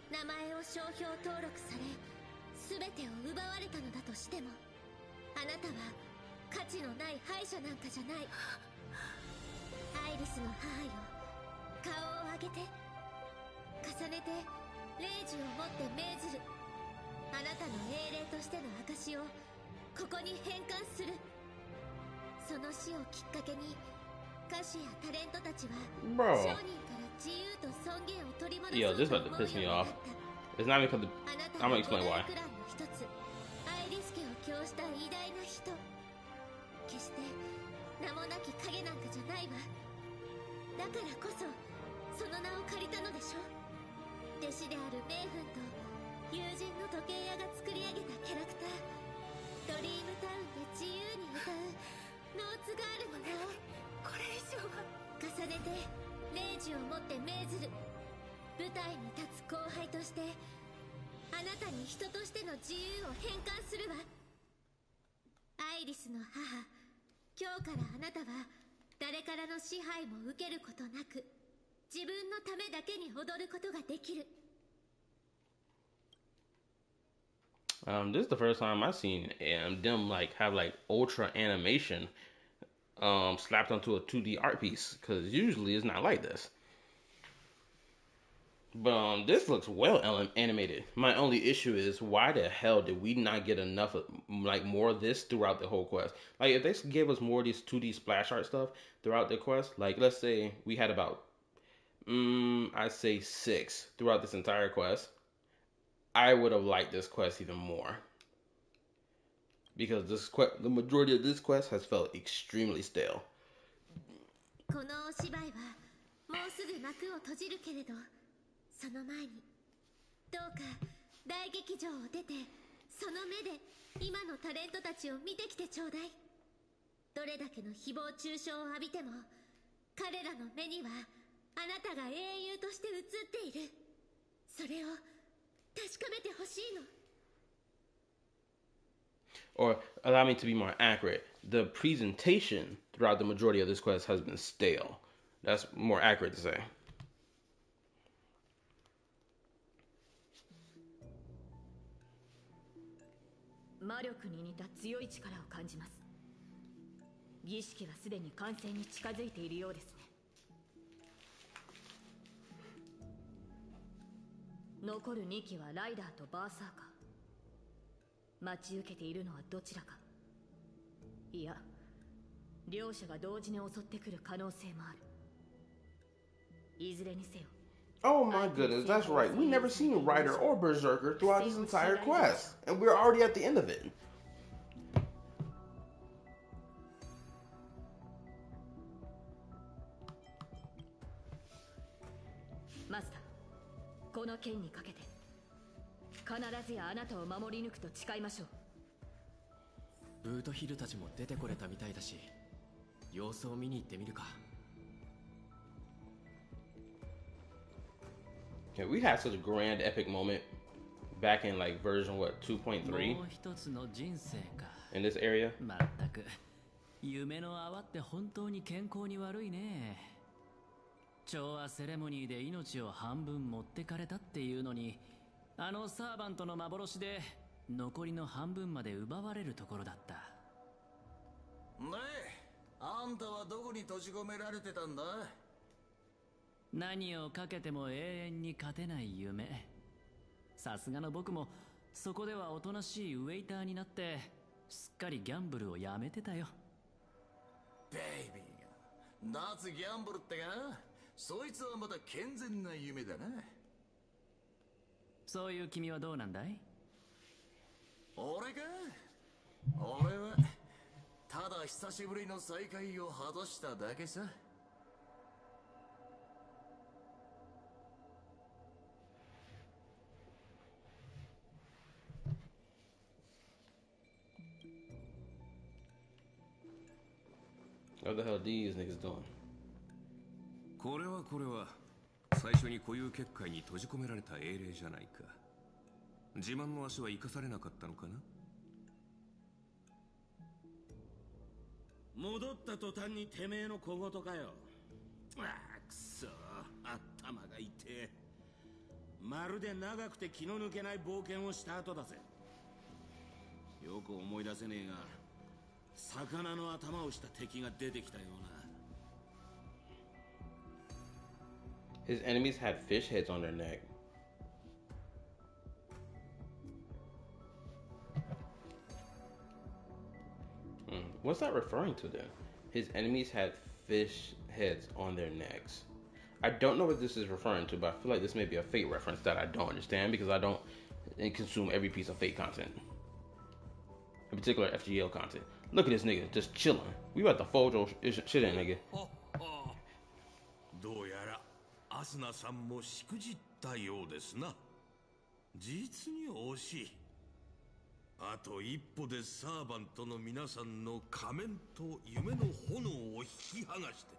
名前を商標登録され全てを奪われたのだとしても、あなたは価値のない敗者なんかじゃない。アイリスの母よ、顔を上げて。重ねて霊樹をもって命ずる。あなたの英霊としての証をここに返還する。その死をきっかけに歌手やタレントたちは Bro. 商人から自由と尊厳を取り戻 Yo, そう this と about 思 to う piss よ me うになっ off. た。 It's not because あな I'm た gonna は explain 五 why. 大クランの一つ、アイリス家を供した偉大な人。決して名もなき影なんかじゃないわ。だからこそその名を借りたのでしょ。弟子であるメイフンと友人の時計屋が作り上げたキャラクター。ドリームタウンで自由に歌うノーツガールの名を。これ以上は重ねて霊樹をもって命ずる。舞台に立つ後輩としてあなたに人としての自由を返還するわ。アイリスの母、今日からあなたは誰からの支配も受けることなく自分のためだけに踊ることができる。 This is the first time I've seen them like have like ultra animation slapped onto a 2D art piece, because usually it's not like this. But this looks well animated. My only issue is, why the hell did we not get enough of like more of this throughout the whole quest? Like, if they gave us more of these 2D splash art stuff throughout the quest, like let's say we had about I'd say 6 throughout this entire quest, I would have liked this quest even more. Because the majority of this quest has felt extremely stale. このお芝居はもうすぐ幕を閉じるけれど、その前にどうか大劇場を出てその目で今のタレントたちを見てきてちょうだい。どれだけの誹謗中傷を浴びても彼らの目にはあなたが英雄として映っている。それを確かめてほしいの。or allow me to be more accurate, the presentation throughout the majority of this quest has been stale. That's more accurate to say. Oh my goodness, that's right. We never seen Rider or Berserker throughout this entire quest, and we're already at the end of it. Master, この剣にかけて必ずやあなたを守り抜くと誓いましょう。ブートヒルたちも出てこれたみたいだし、様子を見に行ってみるか。Yeah, we had such a grand epic moment back in like version what 2.3 in this area. まったく夢の泡って本当に健康に悪いね。調和セレモニーで命を半分持ってかれたっていうのに、あのサーバントの幻で残りの半分まで奪われるところだった。ねえ、あんたはどこに閉じ込められてたんだ？何をかけても永遠に勝てない夢。さすがの僕もそこではおとなしいウェイターになってすっかりギャンブルをやめてたよ。ベイビーが脱ギャンブルってか？そいつはまた健全な夢だな。そういう君はどうなんだい？俺か？俺はただ久しぶりの再会を果たしただけさ。What the hell are these niggas doing? これは最初に固有結界に閉じ込められた英霊じゃないか。自慢の足は生かされなかったのかな。戻った途端にてめえの小言かよ。ああ、くそ、頭が痛え。まるで長くて気の抜けない冒険をした後だぜ。よく思い出せねえが、魚の頭をした敵が出てきたような。His enemies had fish heads on their neck. What's that referring to then? His enemies had fish heads on their necks. I don't know what this is referring to, but I feel like this may be a Fate reference that I don't understand because I don't consume every piece of Fate content. In particular, FGL content. Look at this nigga just chilling. We about to fold your shit in, nigga. どうやらアスナさんもしくじったようですな。実に惜しい。あと一歩でサーバントの皆さんの仮面と夢の炎を引き剥がして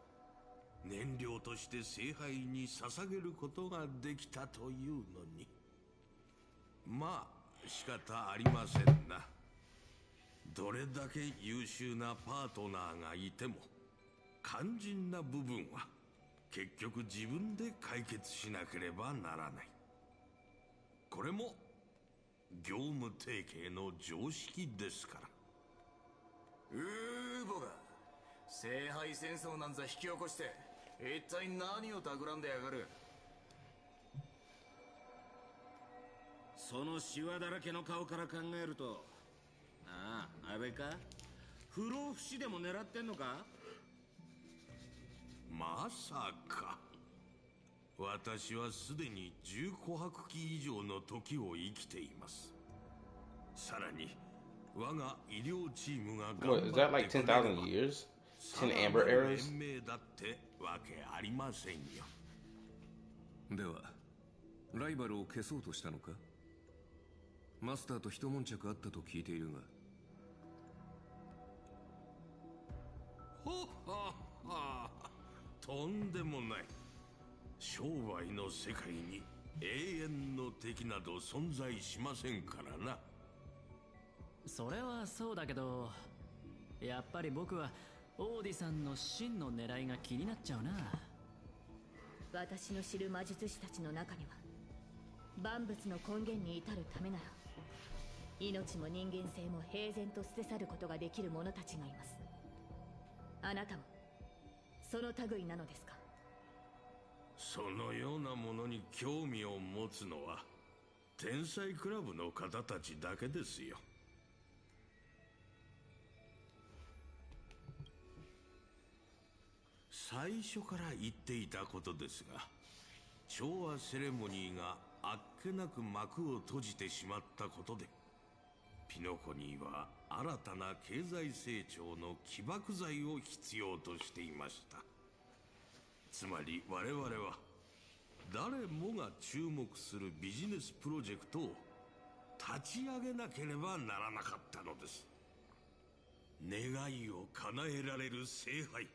燃料として聖杯に捧げることができたというのに。まあ仕方ありませんな。どれだけ優秀なパートナーがいても肝心な部分は結局自分で解決しなければならない。これも業務提携の常識ですから。ボが聖杯戦争なんざ引き起こして一体何を企んでやがる。そのシワだらけの顔から考えると、ああ、あれか？不老不死でも狙ってんのか？まさか。私はすでに10琥珀期以上の時を生きています。さらに我が医療チームが頑張ってくれれば What, is that like 10,000 years? 10 Amber Eras? 延命だってわけありませんよ。ではライバルを消そうとしたのか？マスターと一悶着あったと聞いているが。ほっはっは、とんでもない。商売の世界に永遠の敵など存在しませんからな。それはそうだけど、やっぱり僕はオーディさんの真の狙いが気になっちゃうな。私の知る魔術師たちの中には、万物の根源に至るためなら命も人間性も平然と捨て去ることができる者たちがいます。あなたもその類なのですか？そのようなものに興味を持つのは天才クラブの方たちだけですよ。最初から言っていたことですが、調和セレモニーがあっけなく幕を閉じてしまったことで、ピノコニーは新たな経済成長の起爆剤を必要としていました。つまり我々は誰もが注目するビジネスプロジェクトを立ち上げなければならなかったのです。願いを叶えられる聖杯、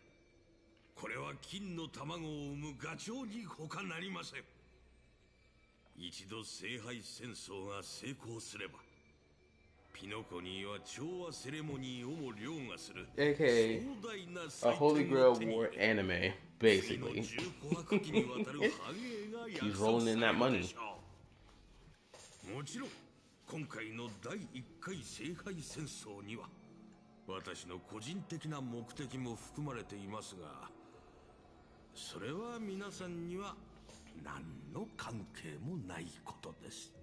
これは金の卵を産むガチョウに他なりません。一度聖杯戦争が成功すれば、ピノコニーは調和セレモニーをも凌駕する AKA a Holy Grail War anime, basically. He's rolling in that money. もちろん今回の第1回聖杯戦争には私の個人的な目的も含まれていますが、それは皆さんには何の関係もないことです。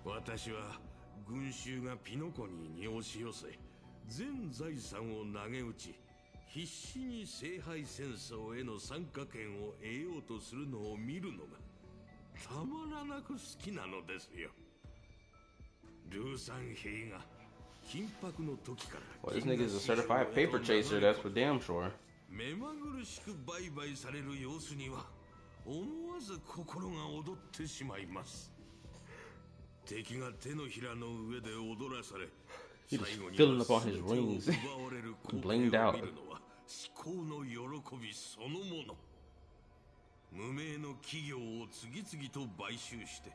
私は群衆がピノコニーに押し寄せ、全財産を投げ打ち、必死に聖杯戦争への参加権を得ようとするのを見るのがたまらなく好きなのですよ。ルーサン兵が緊迫の時から Well, this nigga's a certified paper chaser, that's for damn sure. 目まぐるしく売買される様子には思わず心が躍ってしまいます。敵が手のひらの上で踊らされ、 He just filling up all his rings, blinged out. 至高の喜びそのもの。無名の企業を次々と買収して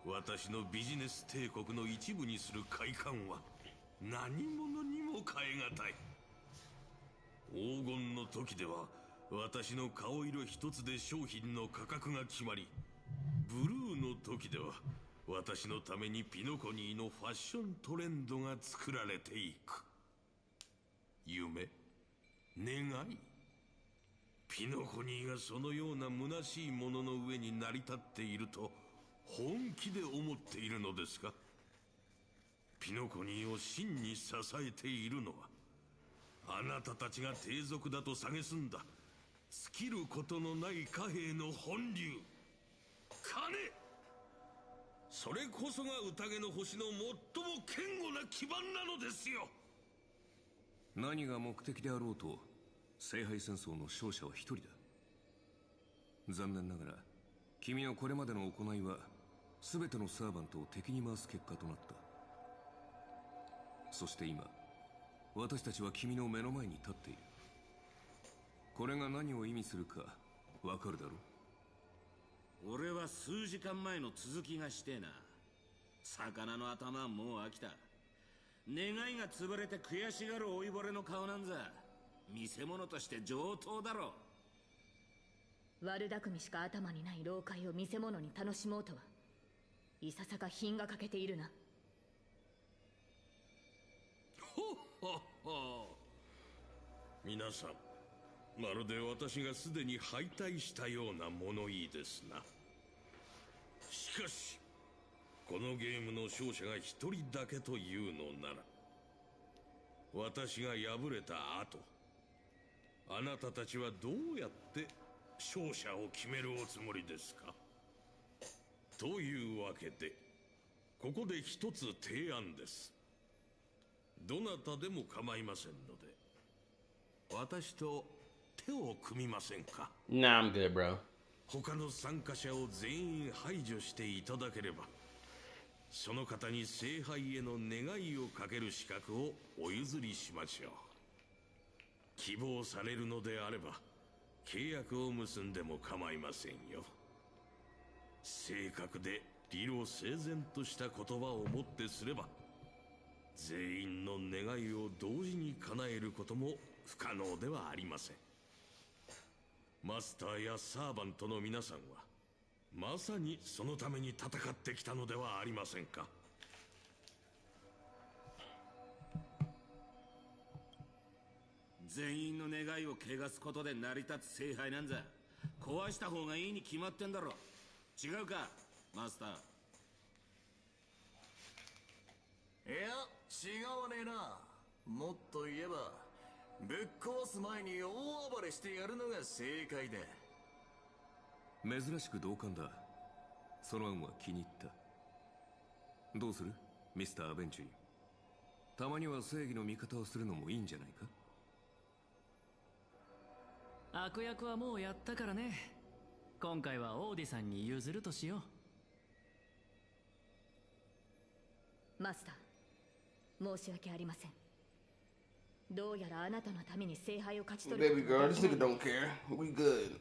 私のビジネス帝国の一部にする快感は何者にも代え難い。黄金の時では私の顔色一つで商品の価格が決まり、ブルーの時では私のためにピノコニーのファッショントレンドが作られていく。夢、願い、ピノコニーがそのような虚しいものの上に成り立っていると本気で思っているのですか？ピノコニーを真に支えているのはあなたたちが低俗だと蔑んだ尽きることのない貨幣の本流、金。それこそが宴の星の最も堅固な基盤なのですよ。何が目的であろうと聖杯戦争の勝者は一人だ。残念ながら君のこれまでの行いは全てのサーバントを敵に回す結果となった。そして今私たちは君の目の前に立っている。これが何を意味するかわかるだろう。俺は数時間前の続きがしてえな。魚の頭はもう飽きた。願いが潰れて悔しがる老いぼれの顔なんざ見せ物として上等だろ。悪巧みしか頭にない老快を見せ物に楽しもうとはいささか品が欠けているな。ほっほっほ。皆さん、まるで私がすでに敗退したような物言いですな。しかしこのゲームの勝者が一人だけというのなら、私が敗れた後、あなたたちはどうやって勝者を決めるおつもりですか？というわけでここで一つ提案です。どなたでも構いませんので私と手を組みませんか？ Nah, I'm good, bro. 他の参加者を全員排除していただければ、その方に聖杯への願いをかける資格をお譲りしましょう。希望されるのであれば契約を結んでも構いませんよ。正確で理路整然とした言葉をもってすれば、全員の願いを同時に叶えることも不可能ではありません。マスターやサーバントの皆さんはまさにそのために戦ってきたのではありませんか。全員の願いを汚すことで成り立つ聖杯なんざ壊した方がいいに決まってんだろ。違うかマスター。いや違わねえな。もっと言えばぶっ壊す前に大暴れしてやるのが正解だ。珍しく同感だ。その案は気に入った。どうするミスター・アベンチュリー。たまには正義の味方をするのもいいんじゃないか。悪役はもうやったからね。今回はオーディさんに譲るとしよう。マスター、申し訳ありません。どうやらあなたのために聖杯を勝ち取る。 Baby girl, this nigga don't care. We good.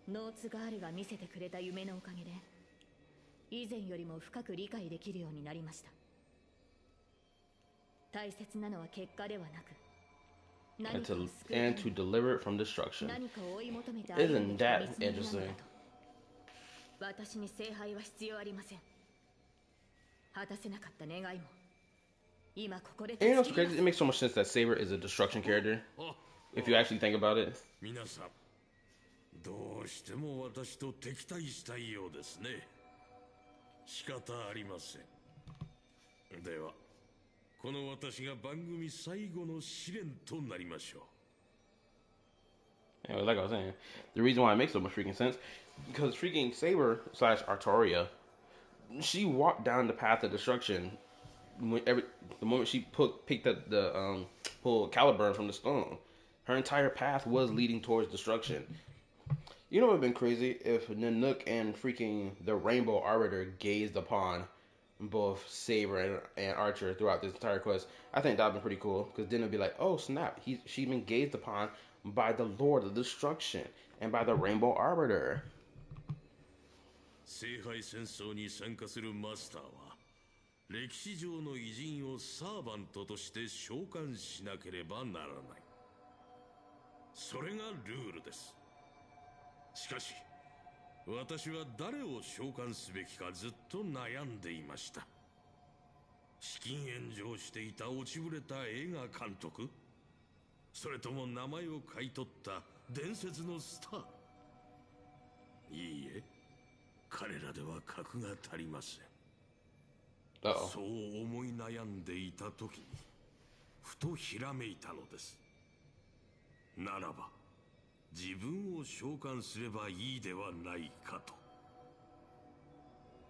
ノーツガールが見せてくれた夢のおかげで以前よりも深く理解できるようになりました。大切なのは結果ではなく And to deliver it from destruction. Isn't that interesting? 私に聖杯は必要ありません。果たせなかった願いも今ここで。 And you know what's crazy? It makes so much sense that Saber is a destruction character. If you actually think about it. 皆さん、どうしても私と敵対したいようですね。仕方ありません。では、この私が番組最後の試練となりましょう。Yeah, like I was saying, the reason why it makes so much freaking sense, because freaking Saber / Artoria, she walked down the path of destruction. The moment she picked up the pulled Caliburn from the stone, her entire path was leading towards destruction. You know what would have been crazy if Nanook and freaking the Rainbow Arbiter gazed upon both Saber and Archer throughout this entire quest. I think that would be pretty cool, because then it'd be like, oh snap, she's been gazed upon by the Lord of Destruction and by the Rainbow Arbiter. 聖杯戦争に参加するマスターは歴史上の偉人をサーバントとして召喚しなければならない。それがルールです。しかし私は誰を召喚すべきかずっと悩んでいました。資金援助をしていた落ちぶれた映画監督、それとも名前を買い取った伝説のスター。いいえ、彼らでは格が足りません。そう思い悩んでいた時にふとひらめいたのです。ならば自分を召喚すればいいではないかと。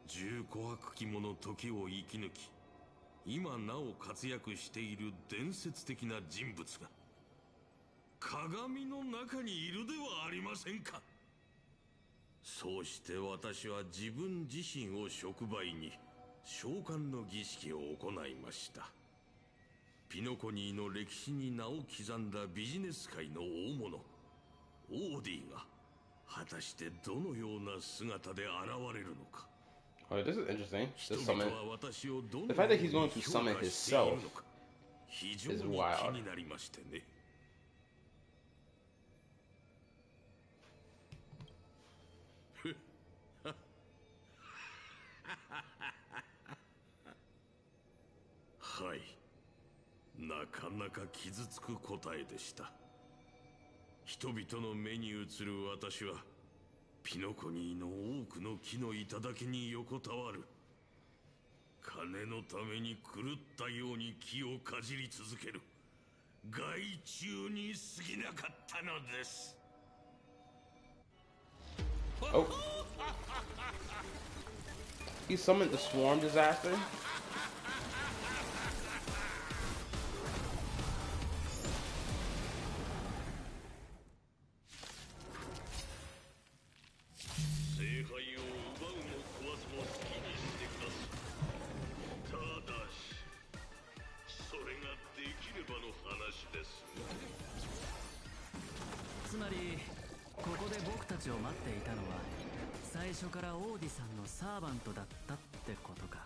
十琥珀肝の時を生き抜き今なお活躍している伝説的な人物が鏡の中にいるではありませんか。そうして私は自分自身を触媒に召喚の儀式を行いました。ピノコニーの歴史に名を刻んだビジネス界の大物オーディが果たしてどのような姿で現れるのか。Oh, this is interesting. This summon. The fact that he's going to summon himself is wild. はい、なかなか傷つく答えでした。人々の目に映る私はピノコニーの多くの木の頂に横たわる金のために狂ったように木をかじり続ける害虫に過ぎなかったのです。Oh. He summoned the swarm disaster? ここで僕たちを待っていたのは最初からオーディさんのサーバントだったってことか。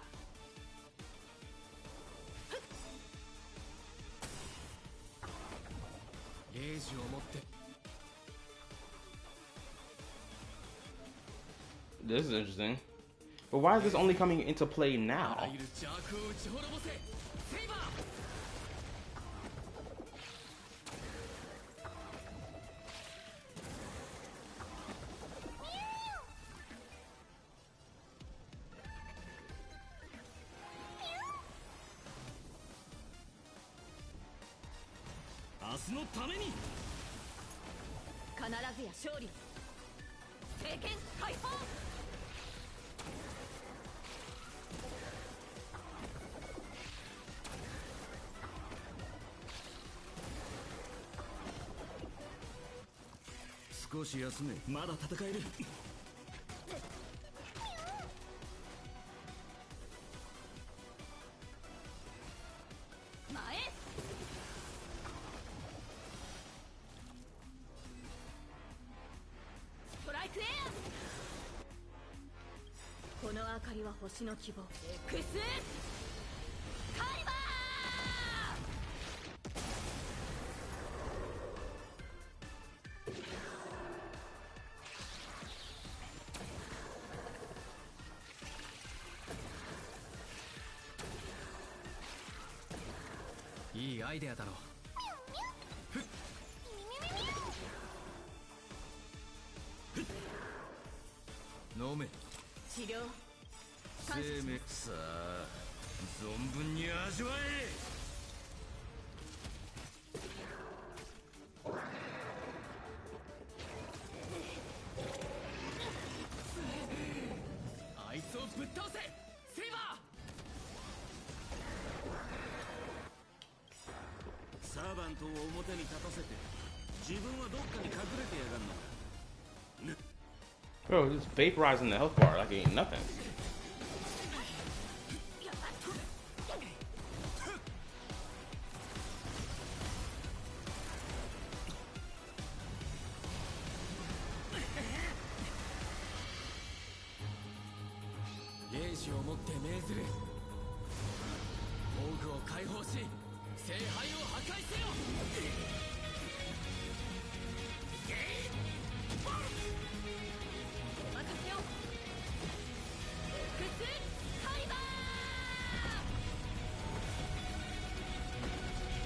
レイジを持って。 This is interesting. But why is this only coming into play now?いいアイデアだろう。飲め。治療。生命さあ存分に味わえ。あいつをぶっ倒せ。セイバー。サーバントを表に立たせて自分はどっかに隠れてやがんのか。 Bro, just vaporizing the health bar like it ain't nothing.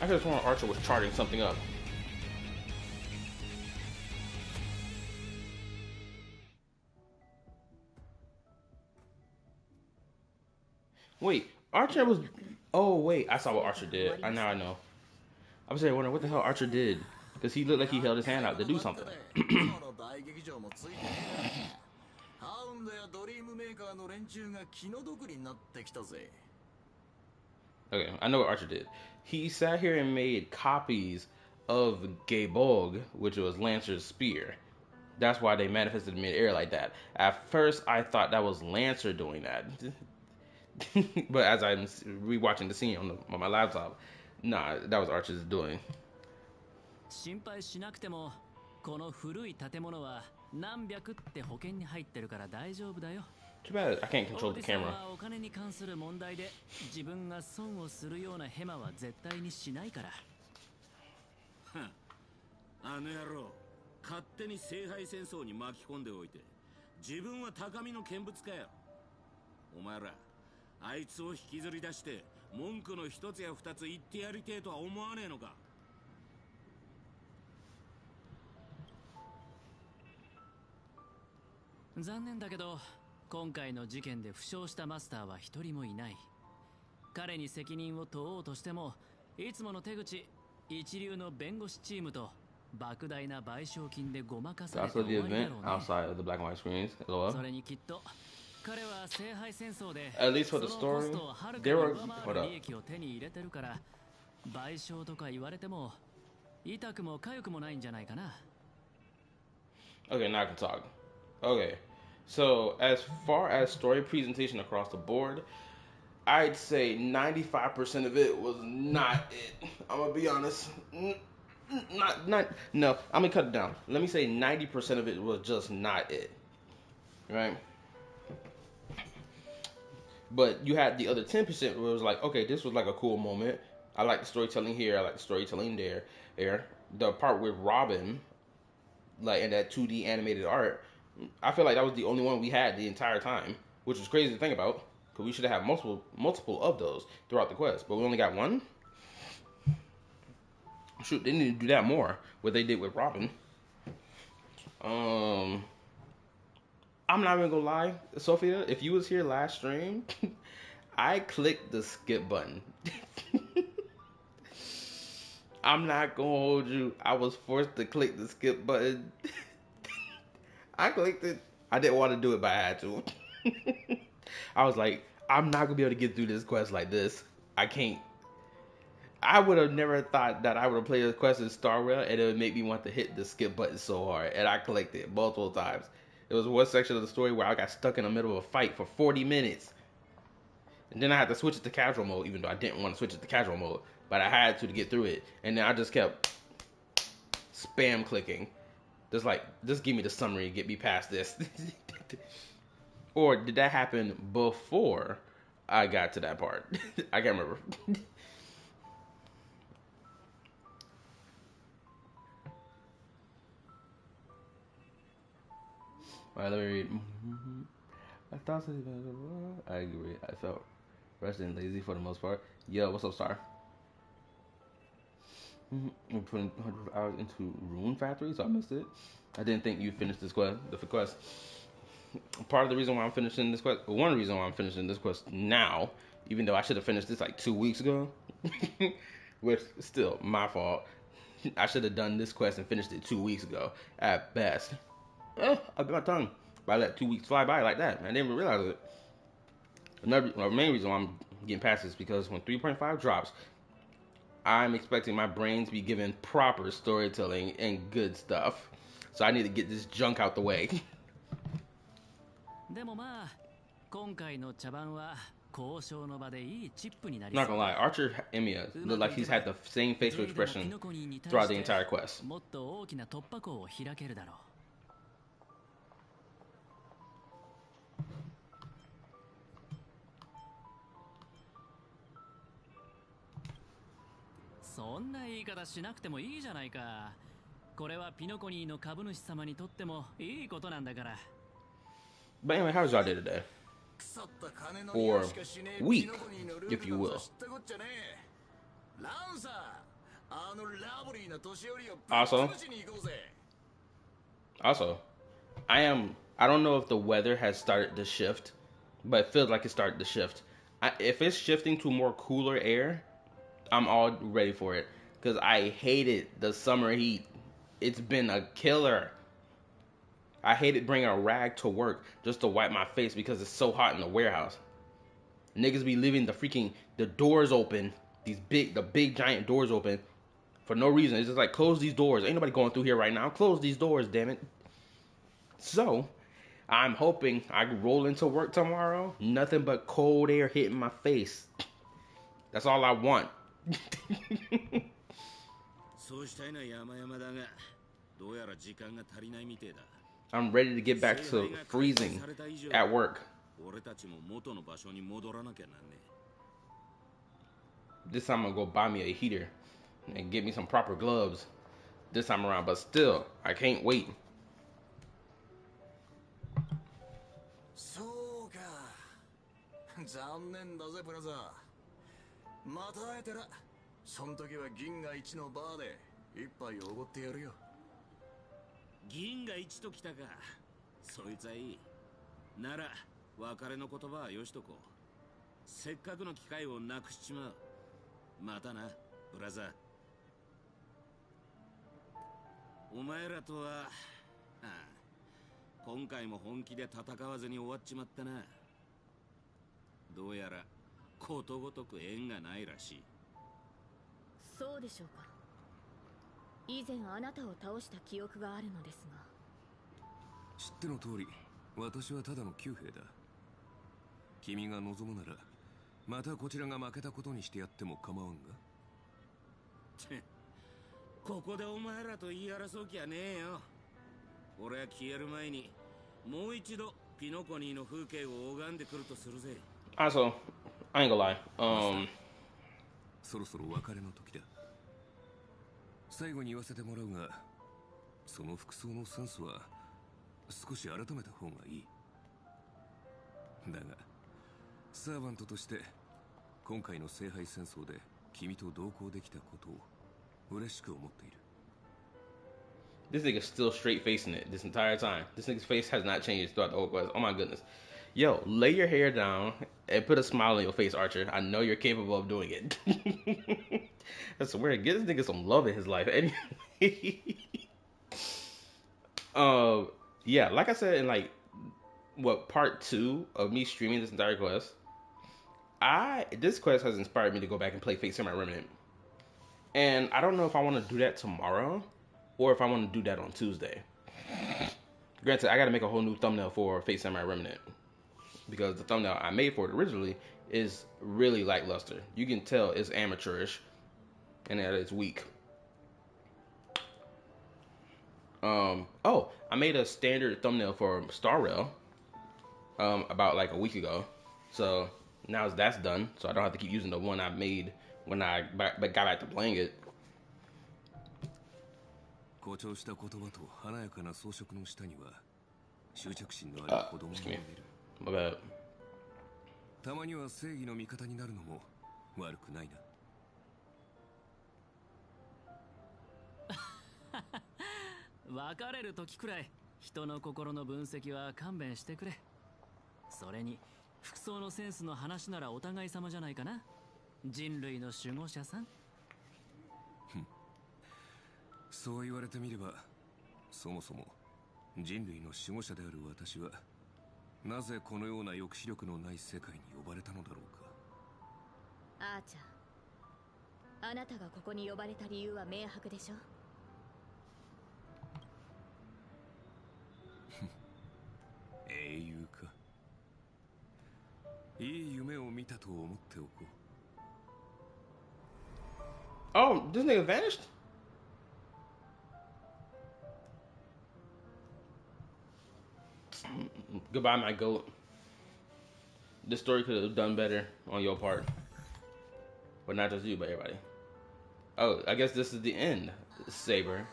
I could have sworn Archer was charging something up. Wait, Archer was... Oh, wait. I saw what Archer did. Now I know. I was wondering what the hell Archer did. Because he looked like he held his hand out to do something. Okay, I know what Archer did. He sat here and made copies of Gaebog, which was Lancer's spear. That's why they manifested mid-air like that. At first, I thought that was Lancer doing that. But as I'm rewatching the scene on my laptop, nah, that was Archer's doing. 心配しなくてもこの古い建物は何百って保険に入ってるから大丈夫だよ。 Too bad I can't control the camera. お金に関する問題で自分が損をするようなヘマは絶対にしないから。あの野郎、勝手に聖杯戦争に巻き込んでおいて、自分は高みの見物かよ。お前ら、あいつを引きずり出して文句の一つや二つ言ってやりてえとは思わねえのか。残念だけど。 今回の事件で負傷したマスターは一人もいない。彼に責任を問おうとしても、いつもの手口、一流の弁護士チームと莫大な賠償金でごまかされて終わりだろうね。それにきっと彼は聖杯戦争でそのコストをはるかに上回る利益を手に入れてるから、賠償とか言われても痛くも痒くもないんじゃないかな。Okay, now I can talk. Okay. So, as far as story presentation across the board, I'd say 95% of it was not it. I'm gonna be honest. No, I'm gonna cut it down. Let me say 90% of it was just not it, right? But you had the other 10% where it was like, okay, this was like a cool moment. I like the storytelling here. I like the storytelling there. The part with Robin, like in that 2D animated art, I feel like that was the only one we had the entire time, which was crazy to think about because we should have had multiple of those throughout the quest, but we only got one. Shoot, they need to do that more. What they did with Robin. I'm not even gonna lie, Sophia. If you was here last stream, I clicked the skip button. I'm not gonna hold you. I was forced to click the skip button. I clicked it. I didn't want to do it, but I had to. I was like, I'm not gonna be able to get through this quest like this. I can't. I would have never thought that I would have played this quest in Star Rail and it would make me want to hit the skip button so hard. And I clicked it multiple times. There was one section of the story where I got stuck in the middle of a fight for 40 minutes. And then I had to switch it to casual mode, even though I didn't want to switch it to casual mode. But I had to get through it. And then I just kept spam clicking. Just give me the summary, get me past this. Or did that happen before I got to that part? I can't remember. Alright, let me read. I agree. I felt rested and lazy for the most part. Yo, what's up, Star? I'm putting 100 hours into Rune Factory, so I missed it. I didn't think you finished this quest. The quest. Part of the reason why I'm finishing this quest, one reason why I'm finishing this quest now, even though I should have finished this like 2 weeks ago, which is still my fault. I should have done this quest and finished it 2 weeks ago at best. I bit my tongue. But I let 2 weeks fly by like that. I didn't even realize it. The main reason why I'm getting past this is because when 3.5 drops, I'm expecting my brain to be given proper storytelling and good stuff. So I need to get this junk out the way. Not gonna lie, Archer Emiya look like he's had the same facial expression throughout the entire quest. But anyway, how was y'all day today? Or week, if you will. Also, I don't know if the weather has started to shift, but it feels like it started to shift. If it's shifting to more cooler air, I'm all ready for it. Because I hated the summer heat. It's been a killer. I hated bringing a rag to work just to wipe my face because it's so hot in the warehouse. Niggas be leaving the doors open, the big giant doors open for no reason. It's just like, close these doors. Ain't nobody going through here right now. Close these doors, damn it. So, I'm hoping I roll into work tomorrow, nothing but cold air hitting my face. That's all I want. I'm ready to get back to freezing at work. This time I'm gonna go buy me a heater and get me some proper gloves this time around, but still, I can't wait.そうでしょうか。以前あなたを倒した記憶があるのですが。知っての通り、私はただの旧兵だ。君が望むなら、またこちらが負けたことにしてやっても構わんが。ここでお前らと言い争う気はねえよ。俺は消える前にもう一度ピノコニーの風景を拝んでくるとするぜ。Also, I ain't gonna lie. そろそろ別れの時だ。最後に言わせてもらうが、その服装のセンスは少し改めた方がいい。だがサーバントとして今回の聖杯戦争で君と同行できたことを嬉しく思っている。 This nigga's still straight facing it this entire time. This nigga's face has not changed throughout the whole quest. Oh my goodness. Yo, lay your hair down and put a smile on your face, Archer. I know you're capable of doing it. I swear, get this nigga some love in his life. Anyway. Yeah, like I said in like part 2 of me streaming this entire quest, this quest has inspired me to go back and play Fate Samurai Remnant. And I don't know if I want to do that tomorrow or if I want to do that on Tuesday. Granted, I got to make a whole new thumbnail for Fate Samurai Remnant because the thumbnail I made for it originally is really lackluster. You can tell it's amateurish and that it's weak. Oh, I made a standard thumbnail for Star Rail about like a week ago. So now that's done, so I don't have to keep using the one I made when I got back to playing it. 誇張した言葉と華やかな装飾の下には執着心のある子供がいる。My bad. たまには正義の味方になるのも悪くないな。別れる時くらい人の心の分析は勘弁してくれ。それに服装のセンスの話ならお互い様じゃないかな。人類の守護者さん。そう言われてみれば、そもそも人類の守護者である私はなぜこのような抑止力のない世界に呼ばれたのだろうか。アーチャー、あなたがここに呼ばれた理由は明白でしょ。英雄か。いい夢を見たと思っておこう。Oh, this nigga vanished? Goodbye, my goat. This story could have done better on your part. But not just you, but everybody. Oh, I guess this is the end, Saber.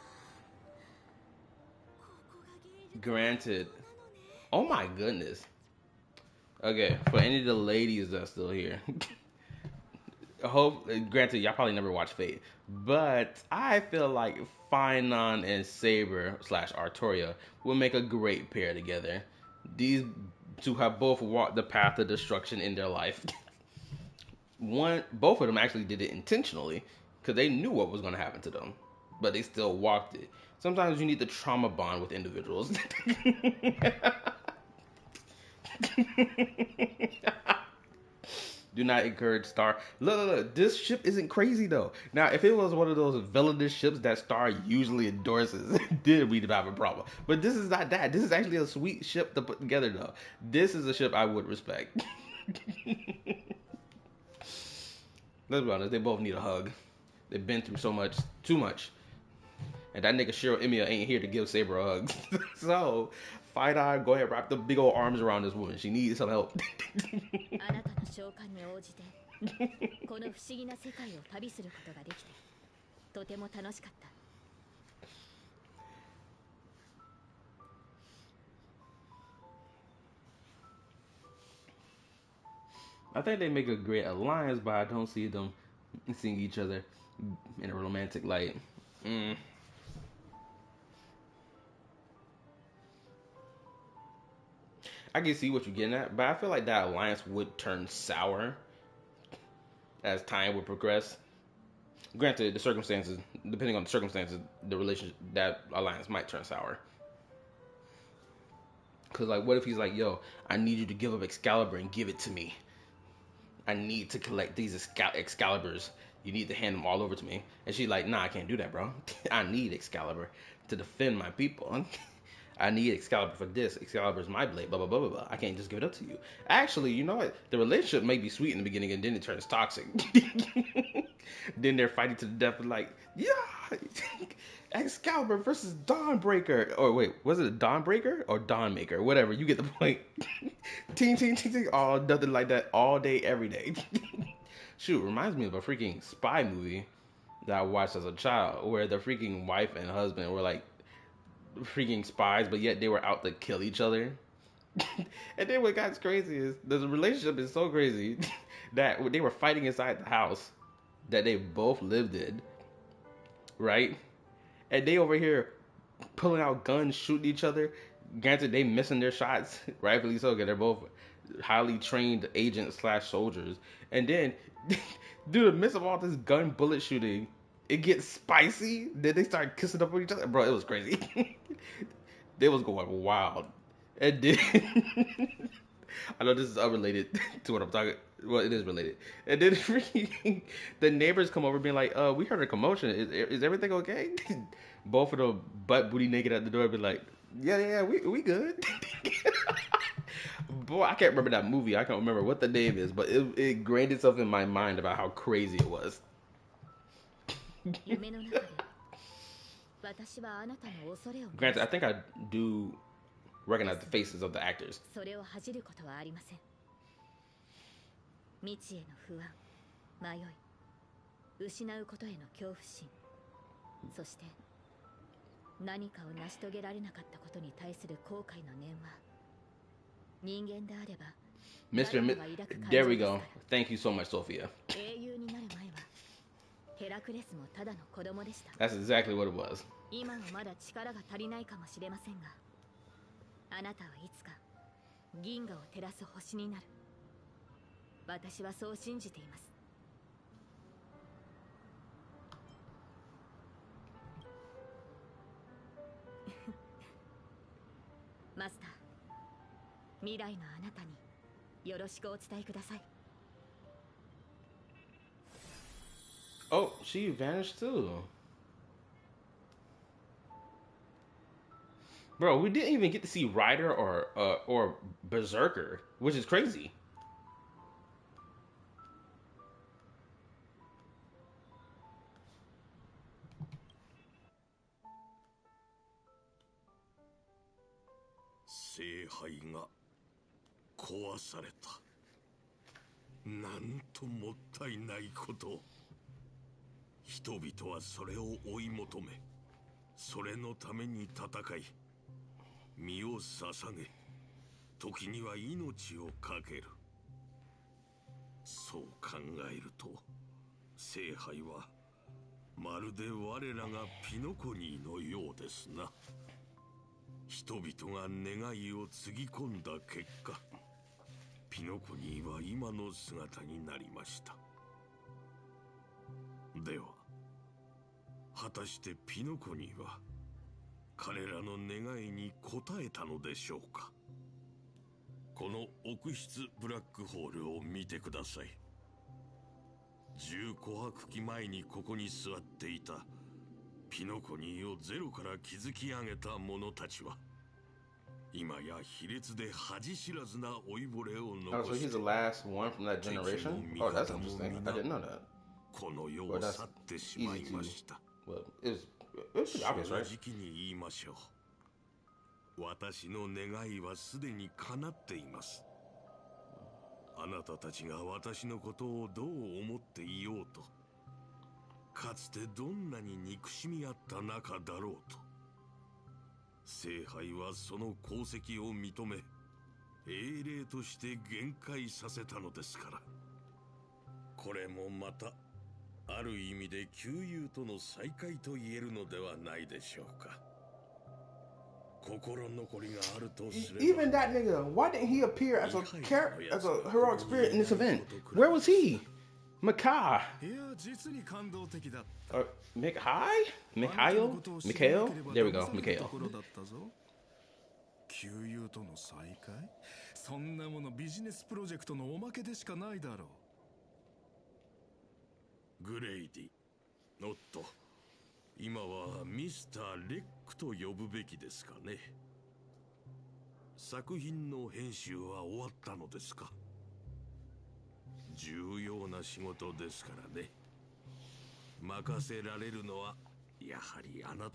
Granted. Oh my goodness. Okay, for any of the ladies that's still here. Granted, y'all probably never watched Fate. But I feel like Finon and Saber / Artoria will make a great pair together. These two have both walked the path of destruction in their life. Both of them actually did it intentionally because they knew what was going to happen to them, but they still walked it. Sometimes you need the trauma bond with individuals. Do not encourage Star. Look, this ship isn't crazy though. Now, if it was one of those villainous ships that Star usually endorses, then we'd have a problem. But this is not that. This is actually a sweet ship to put together though. This is a ship I would respect. Let's be honest, they both need a hug. They've been through so much, too much. And that nigga Shiro Emiya ain't here to give Saber a hug. So, Fight Eye, go ahead, wrap the big old arms around this woman. She needs some help. あなたの召喚に応じてこの不思議な世界を旅することができてとても楽しかった。I think they make a great alliance, but I don't see them seeing each other in a romantic light. I can see what you're getting at, but I feel like that alliance would turn sour as time would progress. Granted, the circumstances, depending on the circumstances, the relationship, that alliance might turn sour. Cause like, what if he's like, yo, I need you to give up Excalibur and give it to me. I need to collect these Excaliburs. You need to hand them all over to me. And she's like, nah, I can't do that, bro. I need Excalibur to defend my people. I need Excalibur for this. Excalibur is my blade, blah, blah, blah, blah, blah. I can't just give it up to you. Actually, you know what? The relationship may be sweet in the beginning and then it turns toxic. Then they're fighting to the death like, yeah, Excalibur versus Dawnbreaker. Or wait, was it a Dawnbreaker or Dawnmaker? Whatever, you get the point. Ting, ting, ting, ting. Oh, nothing like that all day, every day. Shoot, reminds me of a freaking spy movie that I watched as a child where the freaking wife and husband were like freaking spies, but yet they were out to kill each other. And then what got crazy is the relationship is so crazy that they were fighting inside the house that they both lived in, right? And they over here pulling out guns, shooting each other. Granted, they missing their shots, rightfully so, because they're both highly trained agents slash soldiers. And then, dude, in the midst of all this gun bullet shooting, it gets spicy. Then they start kissing up with each other. Bro, it was crazy. They was going wild. And then, I know this is unrelated to what I'm talking. Well, it is related. And then the neighbors come over being like, we heard a commotion. Is everything okay? Both of them butt booty naked at the door, be like, yeah, we good. Boy, I can't remember that movie. I can't remember what the name is, but it ingrained itself in my mind about how crazy it was. Granted, I think I do recognize the faces of the actors. 未知への不安、迷い、失うことへの恐怖心、そして何かを成し遂げられなかったことに対する後悔の念は、人間であれば、There we go. Thank you so much, Sophia. 英雄になる前は、ヘラクレスもただの子供でした。That's exactly what it was. 今はまだ力が足りないかもしれませんが、あなたはいつか銀河を照らす星になる。私はそう信じています。マスター、未来のあなたによろしくお伝えください。Oh, she vanished too. Bro, we didn't even get to see Ryder or Berserker, which is crazy. People はそれを追い求め、それのために戦い、身を捧げ、時には命を懸ける。そう考えると、聖杯はまるで我らがピノコニーのようですな。人々が願いをつぎ込んだ結果、ピノコニーは今の姿になりました。では、果たしてピノコニーは彼らの願いに応えたのでしょうか。この奥室ブラックホールを見てください。10琥珀期前にここに座っていたピノコニーをゼロから築き上げた者たちは、今や卑劣で恥知らずな老いぼれを残して、So he's the last one from that generation? Oh, that's interesting. I didn't know that. この世を去ってしまいました。Well, it's obvious, right? 正直に言いましょう。私の願いはすでに叶っています。あなたたちが私のことをどう思っていようと、かつてどんなに憎しみ合った仲だろうと、聖杯はその功績を認め、英霊として限界させたのですから。これもまた、ある意味で旧友との再会と言えるのではないでしょうか。心残りがあるとすれば。Even that nigga, why didn't he appear as a heroic spirit in this event? Where was he? Makai. Mikhail? There we go, Mikhail. 旧友との再会？そんなものビジネスプロジェクトのおまけでしかないだろう。グレイディ、おっと、今はミスター・レックと呼ぶべきですかね。作品の編集は終わったのですか。重要な仕事ですからね。任せられるのは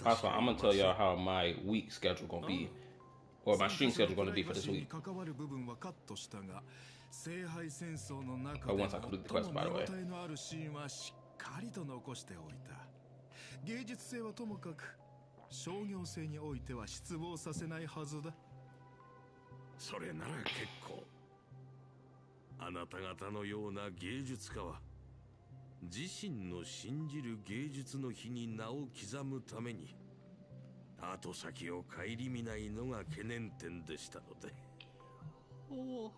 Also, I'm gonna tell y'all how my week schedule gonna be, or my stream schedule gonna be for this week. Or once I complete the quest, by the way. 芸術性はともかく商業性においては失望させないはずだ。それなら結構。あなた方のような芸術家は自身の信じる芸術の日に名を刻むために後先を顧みないのが懸念点でしたので。おお、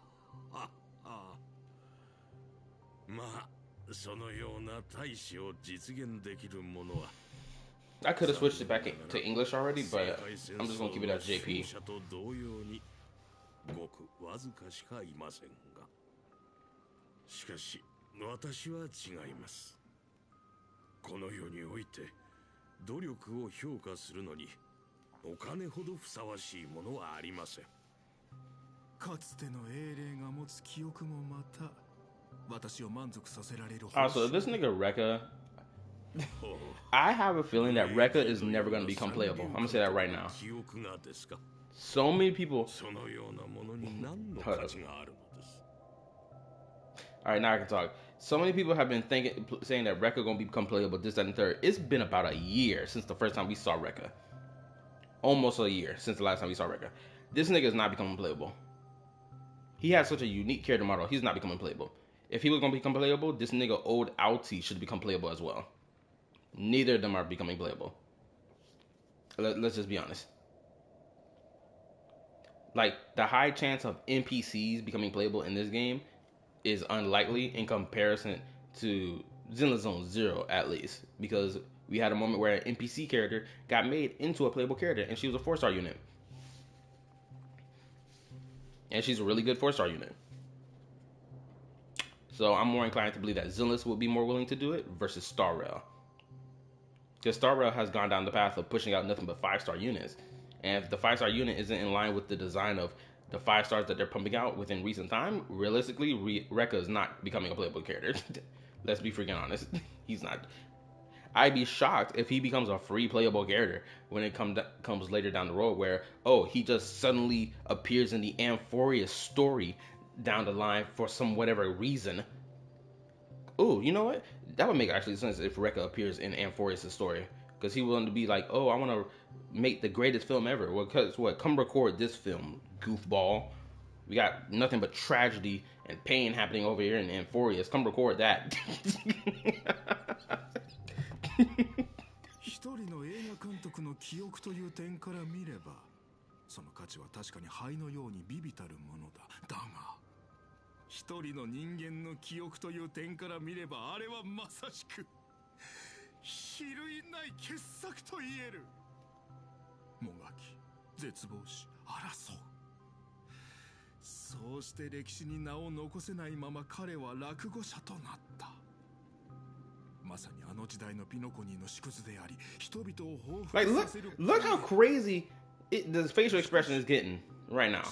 まあそのような大志を実現できるものは I could have switched it back to English already, but I'm just gonna keep it as JP. ごくわずかしかいませんが、しかし私は違います。この世において努力を評価するのにお金ほどふさわしいものはありません。かつての英霊が持つ記憶もまた私を満足させられる。Also, this nigga Rekka, I have a feeling that Rekka is never gonna become playable. I'm gonna say that right now. So many people. Alright, now I can talk. So many people have been saying that Rekka gonna become playable, this, that, and the third. It's been about a year since the first time we saw Rekka. Almost a year since the last time we saw Rekka. This nigga is not becoming playable. He has such a unique character model. He's not becoming playable. If he was gonna become playable, this nigga old Alti should become playable as well. Neither of them are becoming playable. Let's just be honest. Like, the high chance of NPCs becoming playable in this game is unlikely in comparison to Zenless Zone 0, at least. Because we had a moment where an NPC character got made into a playable character, and she was a 4-star unit. And she's a really good 4-star unit. So I'm more inclined to believe that Zenless would be more willing to do it versus Star Rail. Because Star Rail has gone down the path of pushing out nothing but 5-star units. And if the 5-star unit isn't in line with the design of the 5 stars that they're pumping out within recent time, realistically, Rekka is not becoming a playable character. Let's be freaking honest. He's not. I'd be shocked if he becomes a free playable character when it comes later down the road where, oh, he just suddenly appears in the Amphorius story down the line for some whatever reason. Oh, you know what? That would make actually sense if Rekka appears in Amphorius' story. Because he wanted to be like, oh, I want to make the greatest film ever. Well, because what? Come record this film, goofball. We got nothing but tragedy and pain happening over here in Amphorius. Come record that. 一人の映画監督の記憶という点から見れば、その価値は確かに灰のように微々たるものだ。だが、一人の人間の記憶という点から見れば、あれはまさしく比類ない傑作と言える。もがき、絶望し、争う。そうして歴史に名を残せないまま彼は落語者となった。まさにあの時代のピノコニーの縮図であり、人々を彷彿させる。Look how crazy the facial expression is getting right now.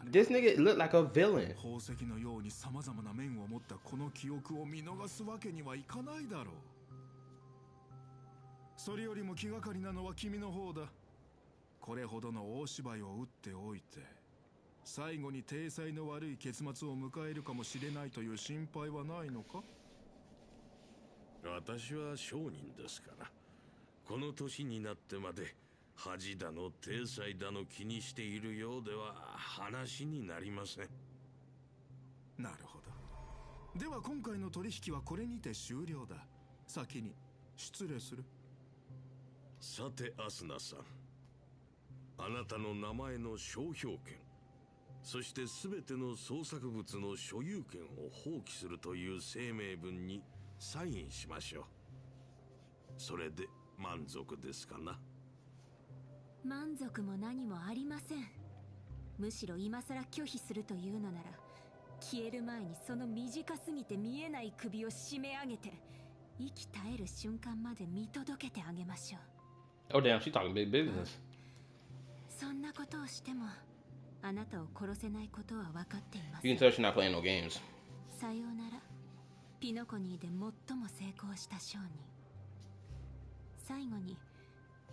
This nigga look like a villain. 宝石のように様々な面を持ったこの記憶を見逃すわけにはいかないだろう。それよりも気がかりなのは君の方だ。これほどの大芝居を打っておいて、最後に体裁の悪い結末を迎えるかもしれないという心配はないのか？私は商人ですから、この年になってまで恥だの体裁だの気にしているようでは話になりません。なるほど。では今回の取引はこれにて終了だ。先に失礼する。さてアスナさん、あなたの名前の商標権、そして全ての創作物の所有権を放棄するという声明文にサインしましょう。それで満足ですかな？満足も何もありません。むしろ今さら拒否するというのなら、消える前にその短すぎて見えない首を締め上げて、息絶える瞬間まで見届けてあげましょう。Oh damn, she's talking big business. そんなことをしても、あなたを殺せないことは分かっています。You can tell she's not playing no games. さようなら、ピノコニーで最も成功した商人。最後に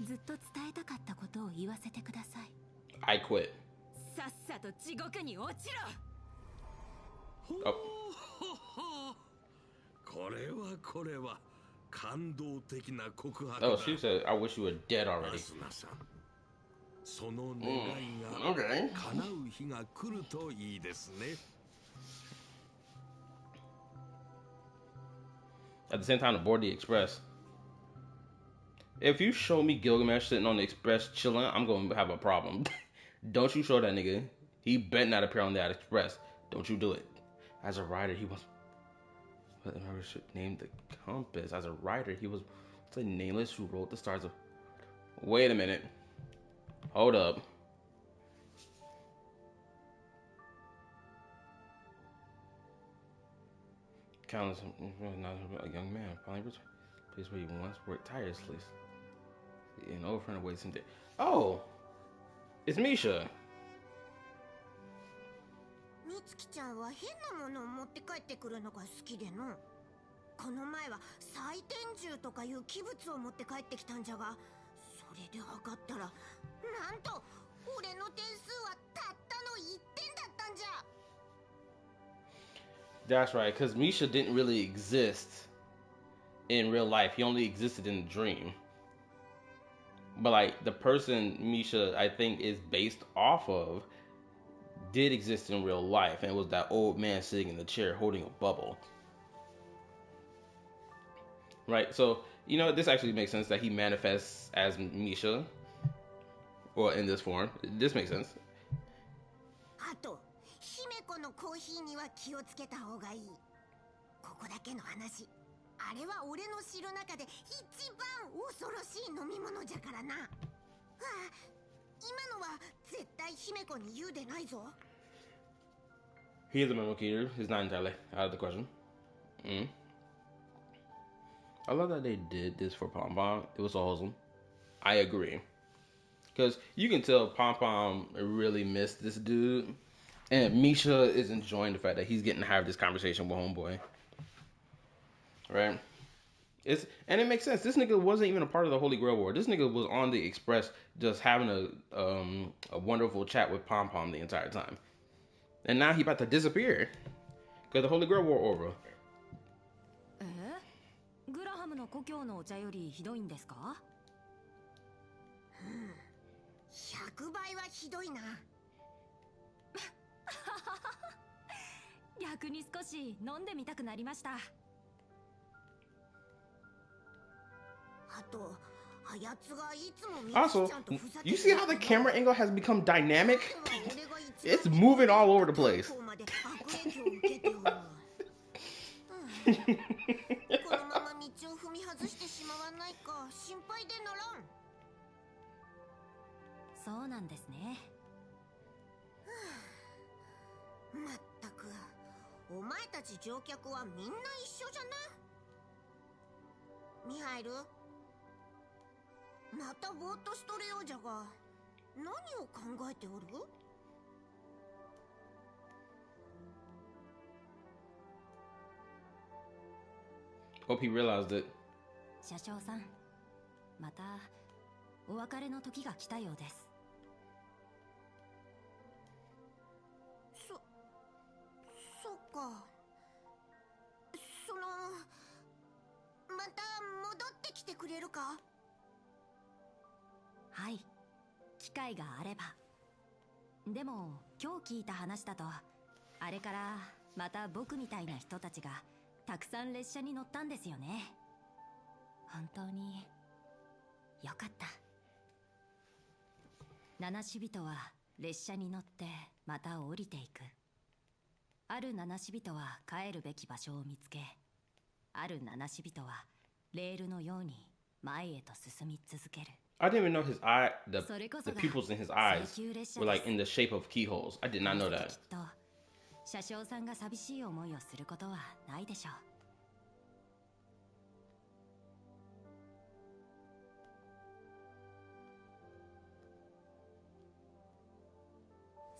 ずっと伝えたかったことを言わせてください。 I quit. さっさと地獄に落ちろ。これは感動的な告白だ。 Oh, she said, I wish you were dead already. その願いが叶う日が来るといいですね。 At the same time, to board the express. If you show me Gilgamesh sitting on the express chilling, I'm gonna have a problem. Don't you show that nigga. He better not appear on that express. Don't you do it. As a rider, he was... Whatever should name the compass. As a rider, he was the nameless who wrote the stars of... Wait a minute. Hold up. Countless, not a young man, finally returned to the place where he once worked tirelessly. An old friend awaits him there. Oh! It's Misha. 美月ちゃんは変なものを持って帰ってくるのが好きでの。この前は採点銃とかいう器物を持って帰ってきたんじゃが、それで測ったら、なんと俺の点数はたったの1点だったんじゃ。 That's right, because Misha didn't really exist in real life. He only existed in the dream. But like the person Misha, I think, is based off of did exist in real life, and it was that old man sitting in the chair holding a bubble. Right, so you know this actually makes sense that he manifests as Misha, or in this form. This makes sense. あと、姫子のコーヒーには気をつけた方がいい。ここだけの話。あれは俺の知る中で一番恐ろしい飲み物じゃからな。今のは絶対姫子に言うでないぞ。 He is a mimic eater. He's not entirely out of the question. I love that they did this for Pom Pom. It was so wholesome. I agree. Because you can tell Pom Pom really missed this dude. And Misha is enjoying the fact that he's getting to have this conversation with Homeboy. Right? And it makes sense. This nigga wasn't even a part of the Holy Grail War. This nigga was on the Express just having a wonderful chat with Pom Pom the entire time. And now he about to disappear. Because the Holy Grail War over. グラハムの故郷のお茶よりひどいんですか？100倍はひどいな。逆に少し飲んでみたくなりました。あと、あやつがいつも Also, you see how the camera angle has become dynamic? It's moving all over the place. このまま道を踏み外してしまわないか心配でならん。そうなんですね。まったく、お前たち乗客はみんな一緒じゃな。ミハイル、またぼーっとしとれようじゃが、何を考えておる？Hope he realized it. 車掌さん、またお別れの時が来たようです。そっか。また戻ってきてくれるか？はい、機会があれば。でも今日聞いた話だと、あれからまた僕みたいな人たちがたくさん列車に乗ったんですよね。本当によかった。七死人は列車に乗ってまた降りていく。ある七死人は帰るべき場所を見つけ、ある七死人はレールのように前へと進み続ける。I didn't even know his eye, the pupils in his eyes were like in the shape of keyholes. I did not know that. 車掌さんが寂しい思いをすることはないでしょう。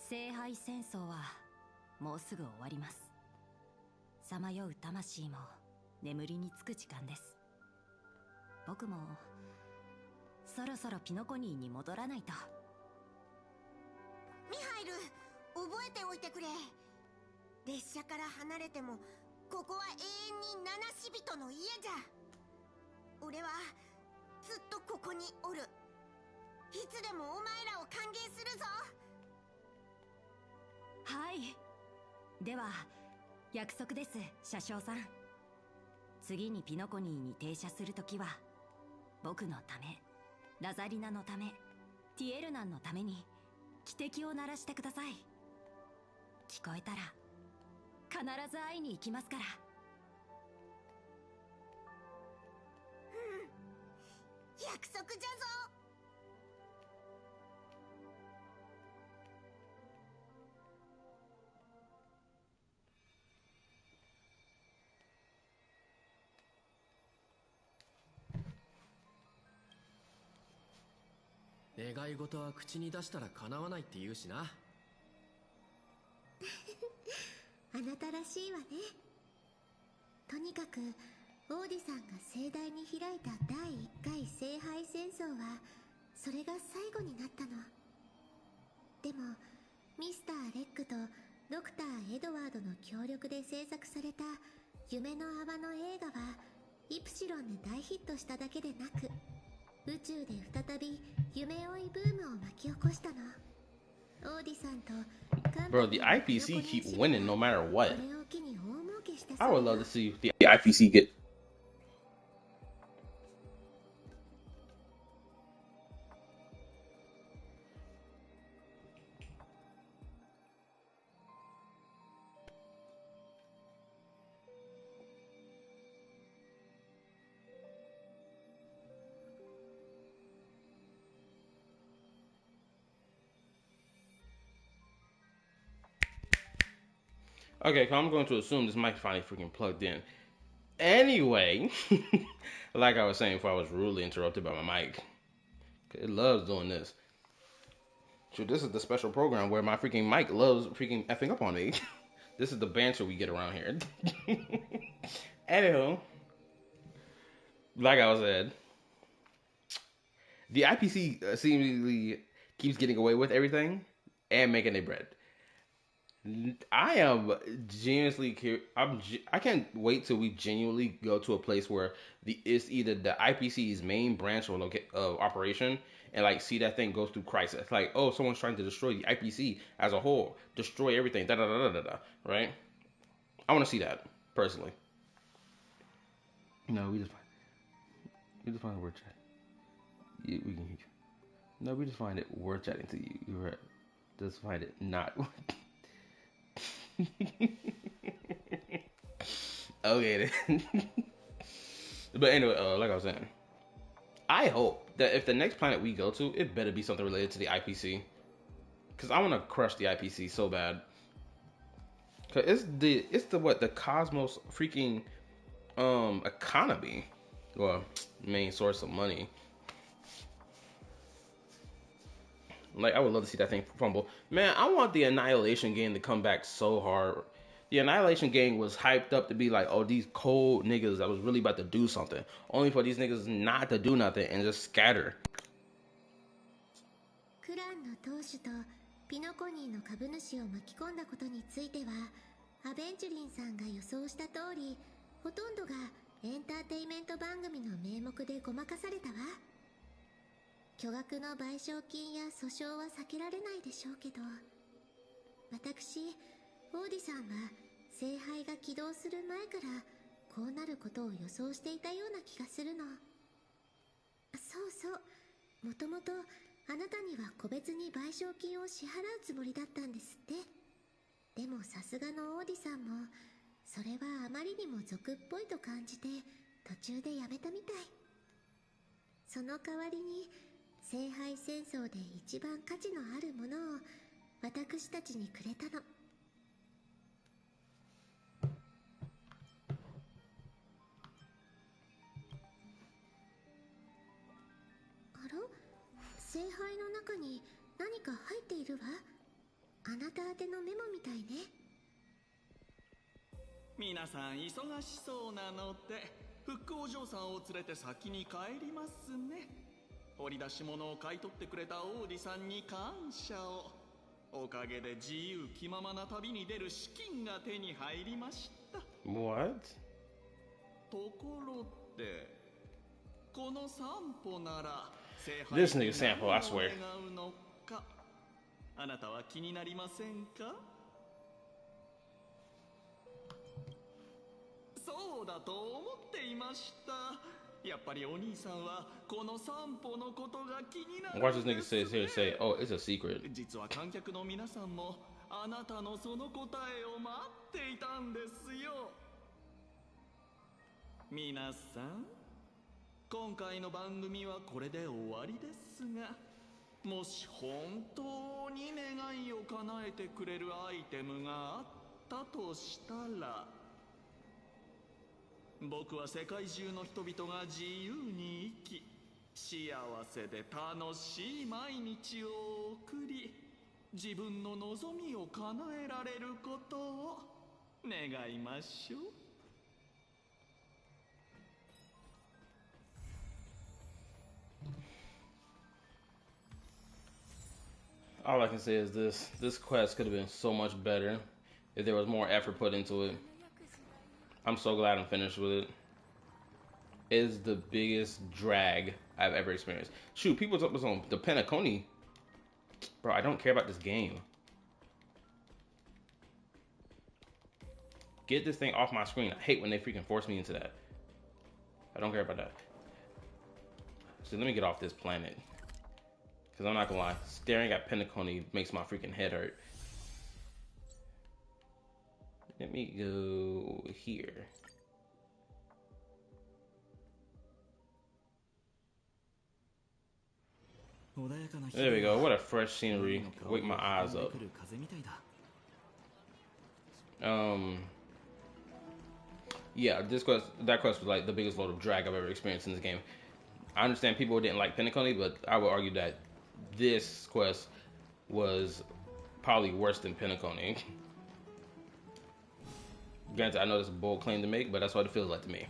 聖杯戦争はもうすぐ終わります。さまよう魂も眠りにつく時間です。僕もそろそろピノコニーに戻らないと。ミハイル、覚えておいてくれ。列車から離れてもここは永遠に七死人の家じゃ。俺はずっとここにおる。いつでもお前らを歓迎するぞ。はい、では約束です、車掌さん。次にピノコニーに停車するときは僕のため、ラザリナのため、ティエルナンのために汽笛を鳴らしてください。聞こえたら必ず会いに行きますから。約束じゃぞ。願い事は口に出したら叶わないって言うしな。あなたらしいわね。とにかくオーディさんが盛大に開いた第1回聖杯戦争はそれが最後になったの。でもミスター・レックとドクター・エドワードの協力で制作された夢の泡の映画はイプシロンで大ヒットしただけでなく、宇宙で再び夢追いブームを巻き起こしたの。オーディさんと Bro, the IPC keep winning no matter what. I would love to see the IPC get. Okay, so I'm going to assume this mic finally freaking plugged in. Anyway, like I was saying before I was rudely interrupted by my mic. It loves doing this. So this is the special program where my freaking mic loves freaking effing up on me. This is the banter we get around here. Anywho, like I was said, the IPC seemingly keeps getting away with everything and making their bread. I am genuinely curious. I can't wait till we genuinely go to a place where it's either the IPC's main branch or operation, and like see that thing goes through crisis. Like, oh, someone's trying to destroy the IPC as a whole, destroy everything. Da da da da da. Right? I want to see that personally. No, we just find it worth chatting. We can. No, we just find it worth chatting to you. You're right. Just find it not. Okay then. But anyway, like I was saying, I hope that if the next planet we go to, it better be something related to the IPC, because I want to crush the IPC so bad. Cause it's the Cosmos freaking economy, well, main source of money. Like, I would love to see that thing fumble. Man, I want the Annihilation gang to come back so hard. The Annihilation gang was hyped up to be like, oh, these cold niggas that was really about to do something. Only for these niggas not to do nothing and just scatter. クランの当主とピノコニーの株主を巻き込んだことについては、アベンチュリンさんが予想した通り、ほとんどがエンターテイメント番組の名目でごまかされたわ。巨額の賠償金や訴訟は避けられないでしょうけど、私、オーディさんは聖杯が起動する前からこうなることを予想していたような気がするの。そうそう、もともとあなたには個別に賠償金を支払うつもりだったんですって。でもさすがのオーディさんもそれはあまりにも俗っぽいと感じて途中でやめたみたい。その代わりに聖杯戦争で一番価値のあるものを私たちにくれたの。あら？聖杯の中に何か入っているわ。あなた宛てのメモみたいね。皆さん忙しそうなので、フックお嬢さんを連れて先に帰りますね。掘り出し物を買い取ってくれた王子さんに感謝を。おかげで自由気ままな旅に出る資金が手に入りました。 What? ところでこの散歩なら This nigga sample, I swear. あなたは気になりませんか？そうだと思っていました。やっぱりお兄さんはこの散歩のことが気になる。 Watch this nigga say, oh, it's a secret. 実は観客の皆さんもあなたのその答えを待っていたんですよ。皆さん、今回の番組はこれで終わりですが、もし本当に願いを叶えてくれるアイテムがあったとしたら、僕は世界中の人々が自由に生き、幸せで楽しい毎日を送り、自分の望みを叶えられることを願いましょう。All I can say is this quest could have been so much better if there was more effort put into it. I'm so glad I'm finished with it. It is the biggest drag I've ever experienced. Shoot, people talk about the Penacony. Bro, I don't care about this game. Get this thing off my screen. I hate when they freaking force me into that. I don't care about that. So let me get off this planet. Because I'm not gonna lie, staring at Penacony makes my freaking head hurt. Let me go here. There we go. What a fresh scenery. Wake my eyes up. Yeah, that quest was like the biggest load of drag I've ever experienced in this game. I understand people didn't like Penacony, but I would argue that this quest was probably worse than Penacony. Granted, I know that's a bold claim to make, but that's what it feels like to me.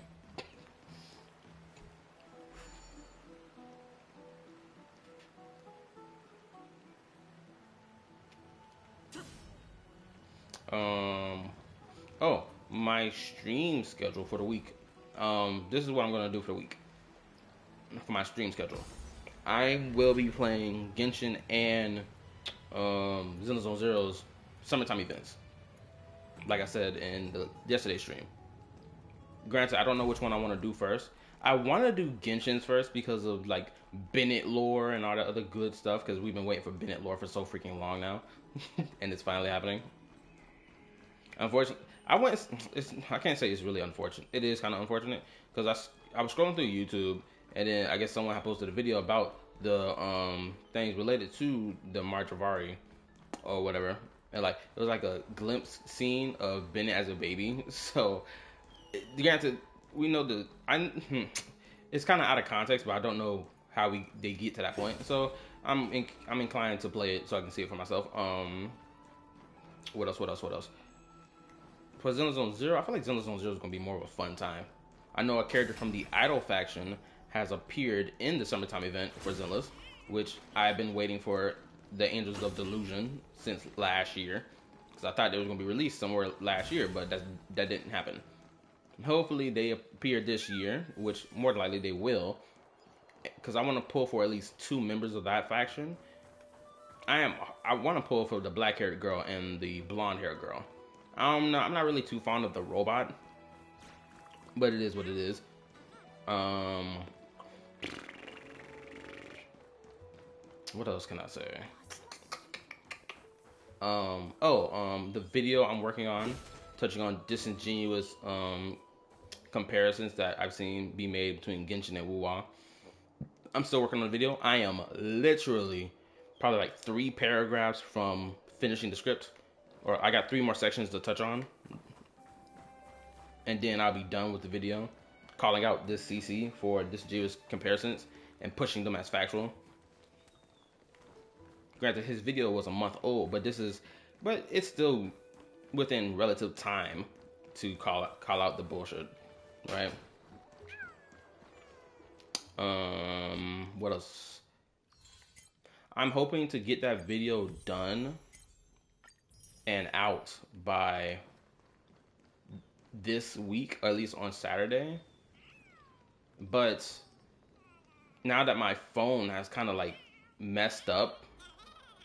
Oh, my stream schedule for the week. This is what I'm gonna do for the week. For my stream schedule, I will be playing Genshin and Xenoblade Zero's summertime events. Like I said in yesterday's stream. Granted, I don't know which one I want to do first. I want to do Genshin's first because of like Bennett lore and all that other good stuff. Because we've been waiting for Bennett lore for so freaking long now, and it's finally happening. Unfortunately, I can't say it's really unfortunate. It is kind of unfortunate because I was scrolling through YouTube, and then I guess someone had posted a video about the things related to the March of Ari or whatever. And like it was like a glimpse scene of Bennett as a baby. So granted, we know it's kind of out of context, but I don't know how they get to that point. So I'm inclined to play it so I can see it for myself. What else? For Xenoblade Zero, I feel like Xenoblade Zero is gonna be more of a fun time. I know a character from the Idol faction has appeared in the summertime event for Xenoblade, which I've been waiting for the Angels of Delusion since last year, because I thought they was gonna be released somewhere last year, but that didn't happen. Hopefully they appear this year, which more than likely they will, because I want to pull for at least 2 members of that faction. I want to pull for the black-haired girl and the blonde-haired girl. I'm not really too fond of the robot, but it is what it is. What else can I say? The video I'm working on, touching on disingenuous comparisons that I've seen be made between Genshin and Wuwa. I'm still working on the video. I am literally probably like 3 paragraphs from finishing the script, or I got 3 more sections to touch on, and then I'll be done with the video, calling out this CC for disingenuous comparisons and pushing them as factual. Granted, his video was a month old, but it's still within relative time to call out the bullshit, right? What else? I'm hoping to get that video done and out by this week, or at least on Saturday. But now that my phone has kind of like messed up,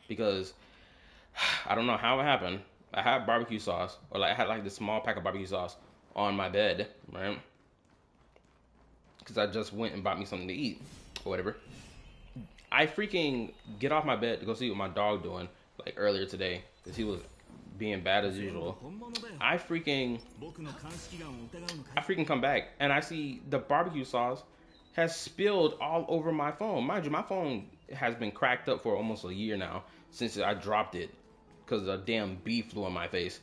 because I don't know how it happened. I had barbecue sauce, or like I had like this small pack of barbecue sauce on my bed, right? Because I just went and bought me something to eat or whatever. I freaking get off my bed to go see what my dog doing like earlier today, because he was being bad as usual. I freaking come back and I see the barbecue sauce has spilled all over my phone. Mind you, my phone has been cracked up for almost a year now since I dropped it because a damn bee flew in my face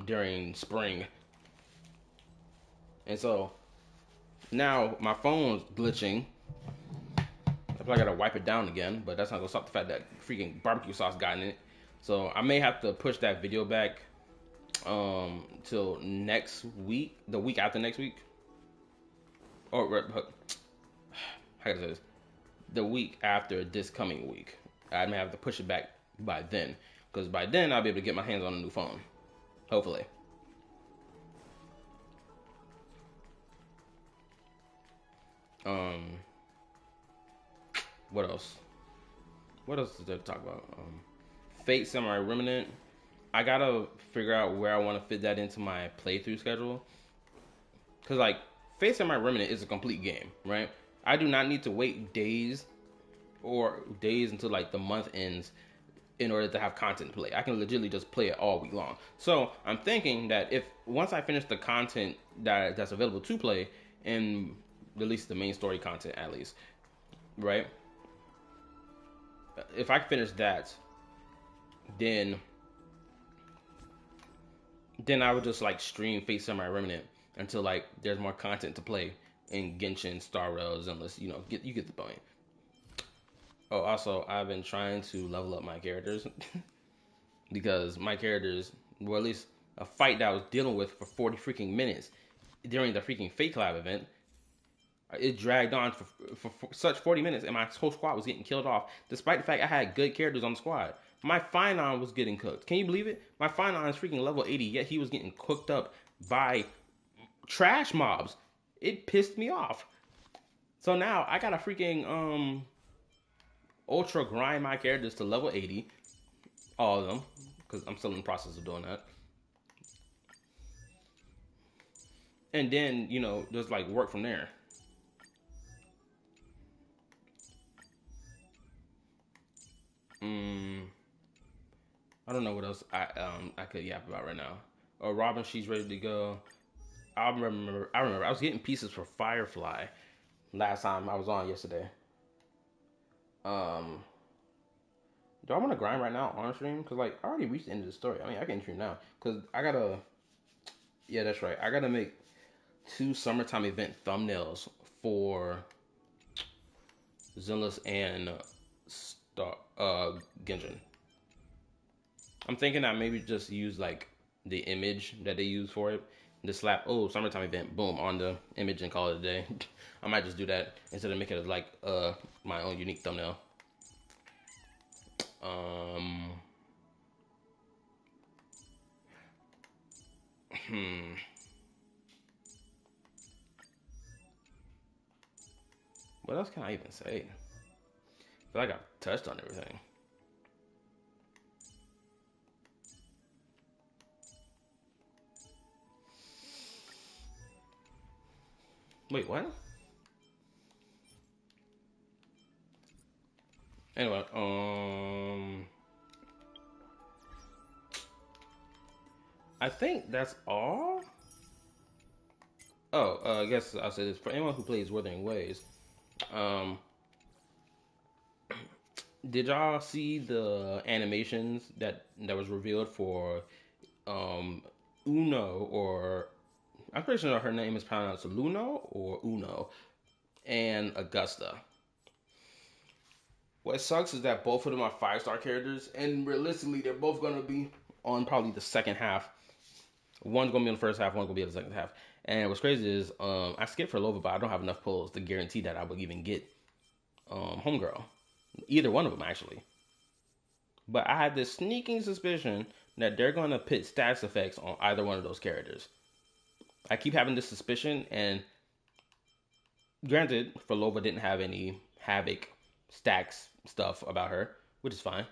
during spring. And so now my phone's glitching. I probably gotta wipe it down again, but that's not gonna stop the fact that freaking barbecue sauce got in it. So I may have to push that video back till next week, the week after next week, or how can I say this? The week after this coming week. I may have to push it back by then, because by then I'll be able to get my hands on a new phone, hopefully. What else? What else is there to talk about? Fate Samurai Remnant. I gotta figure out where I want to fit that into my playthrough schedule. Cause like Fate Samurai Remnant is a complete game, right? I do not need to wait days until like the month ends in order to have content to play. I can legitimately just play it all week long. So I'm thinking that if once I finish the content that's available to play, and at least the main story content at least, right? If I finish that, then I would just like stream Fate Samurai Remnant until like there's more content to play in Genshin, Star Rails, unless you get the point. Oh, also I've been trying to level up my characters because my characters, well, at least a fight that I was dealing with for 40 freaking minutes during the freaking Fate Collab event, it dragged on for such 40 minutes, and my whole squad was getting killed off, despite the fact I had good characters on the squad. My Finon was getting cooked. Can you believe it? My Finon is freaking level 80, yet he was getting cooked up by trash mobs. It pissed me off. So now I gotta freaking ultra grind my characters to level 80, all of them, because I'm still in the process of doing that. And then just like work from there. I don't know what else I could yap about right now. Oh, Robin, she's ready to go. I remember I was getting pieces for Firefly last time I was on yesterday. Do I want to grind right now on stream? Because like I already reached the end of the story. I mean, I can stream now because I gotta. Yeah, that's right. I gotta make 2 summertime event thumbnails for Zenless and Genshin. I'm thinking I maybe just use like the image that they use for it. Just slap, summertime event, boom, on the image and call it a day. I might just do that instead of making it like my own unique thumbnail. What else can I even say? I feel like I've touched on everything. Wait, what? Anyway, I think that's all. I guess I'll say this. For anyone who plays Wuthering Waves, did y'all see the animations that was revealed for Uno, or I'm pretty sure her name is pronounced Luno or Uno, and Augusta? What sucks is that both of them are 5-star characters, and realistically, they're both gonna be on probably the second half. One's gonna be in the first half, one's gonna be in the second half. And what's crazy is I skipped for Lova, but I don't have enough pulls to guarantee that I would even get Homegirl. Either one of them, actually. But I have this sneaking suspicion that they're going to put status effects on either one of those characters. I keep having this suspicion, and granted, Forlova didn't have any Havoc stacks stuff about her, which is fine.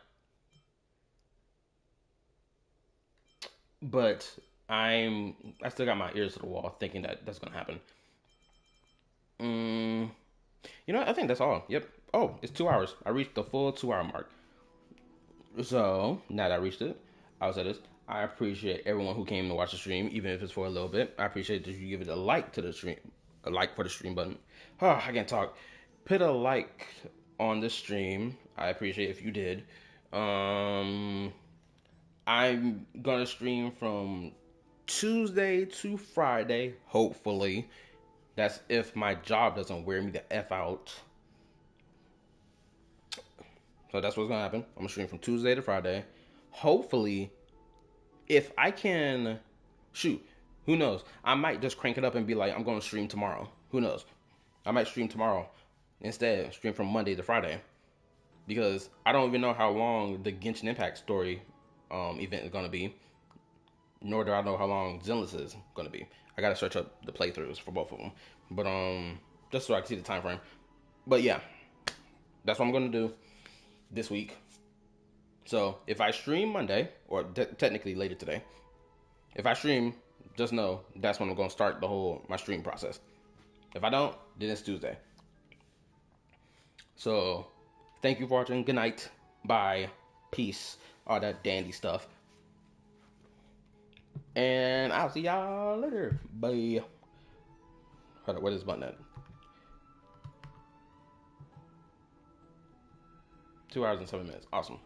But I still got my ears to the wall thinking that that's going to happen. You know what? I think that's all. Yep. Oh, it's 2 hours. I reached the full 2 hour mark. So, now that I reached it, I'll say this. I appreciate everyone who came to watch the stream, even if it's for a little bit. I appreciate that you give it a like to the stream, a like for the stream button. Oh, I can't talk. Put a like on the stream. I appreciate if you did. I'm gonna stream from Tuesday to Friday, hopefully. That's if my job doesn't wear me the F out. So that's what's gonna happen. I'm gonna stream from Tuesday to Friday. Hopefully, if I can, shoot, who knows? I might just crank it up and be like, I'm gonna stream tomorrow. Who knows? I might stream tomorrow instead. Stream from Monday to Friday, because I don't even know how long the Genshin Impact story event is gonna be. Nor do I know how long Zenless is gonna be. I gotta search up the playthroughs for both of them. But just so I can see the time frame. But yeah, that's what I'm gonna do this week. So if I stream Monday, or technically later today, if I stream, just know that's when I'm gonna start my stream process. If I don't, then it's Tuesday. So thank you for watching. Good night. Bye. Peace. All that dandy stuff. And I'll see y'all later. Bye. Hold on, where's this button at? 2 hours and 7 minutes. Awesome.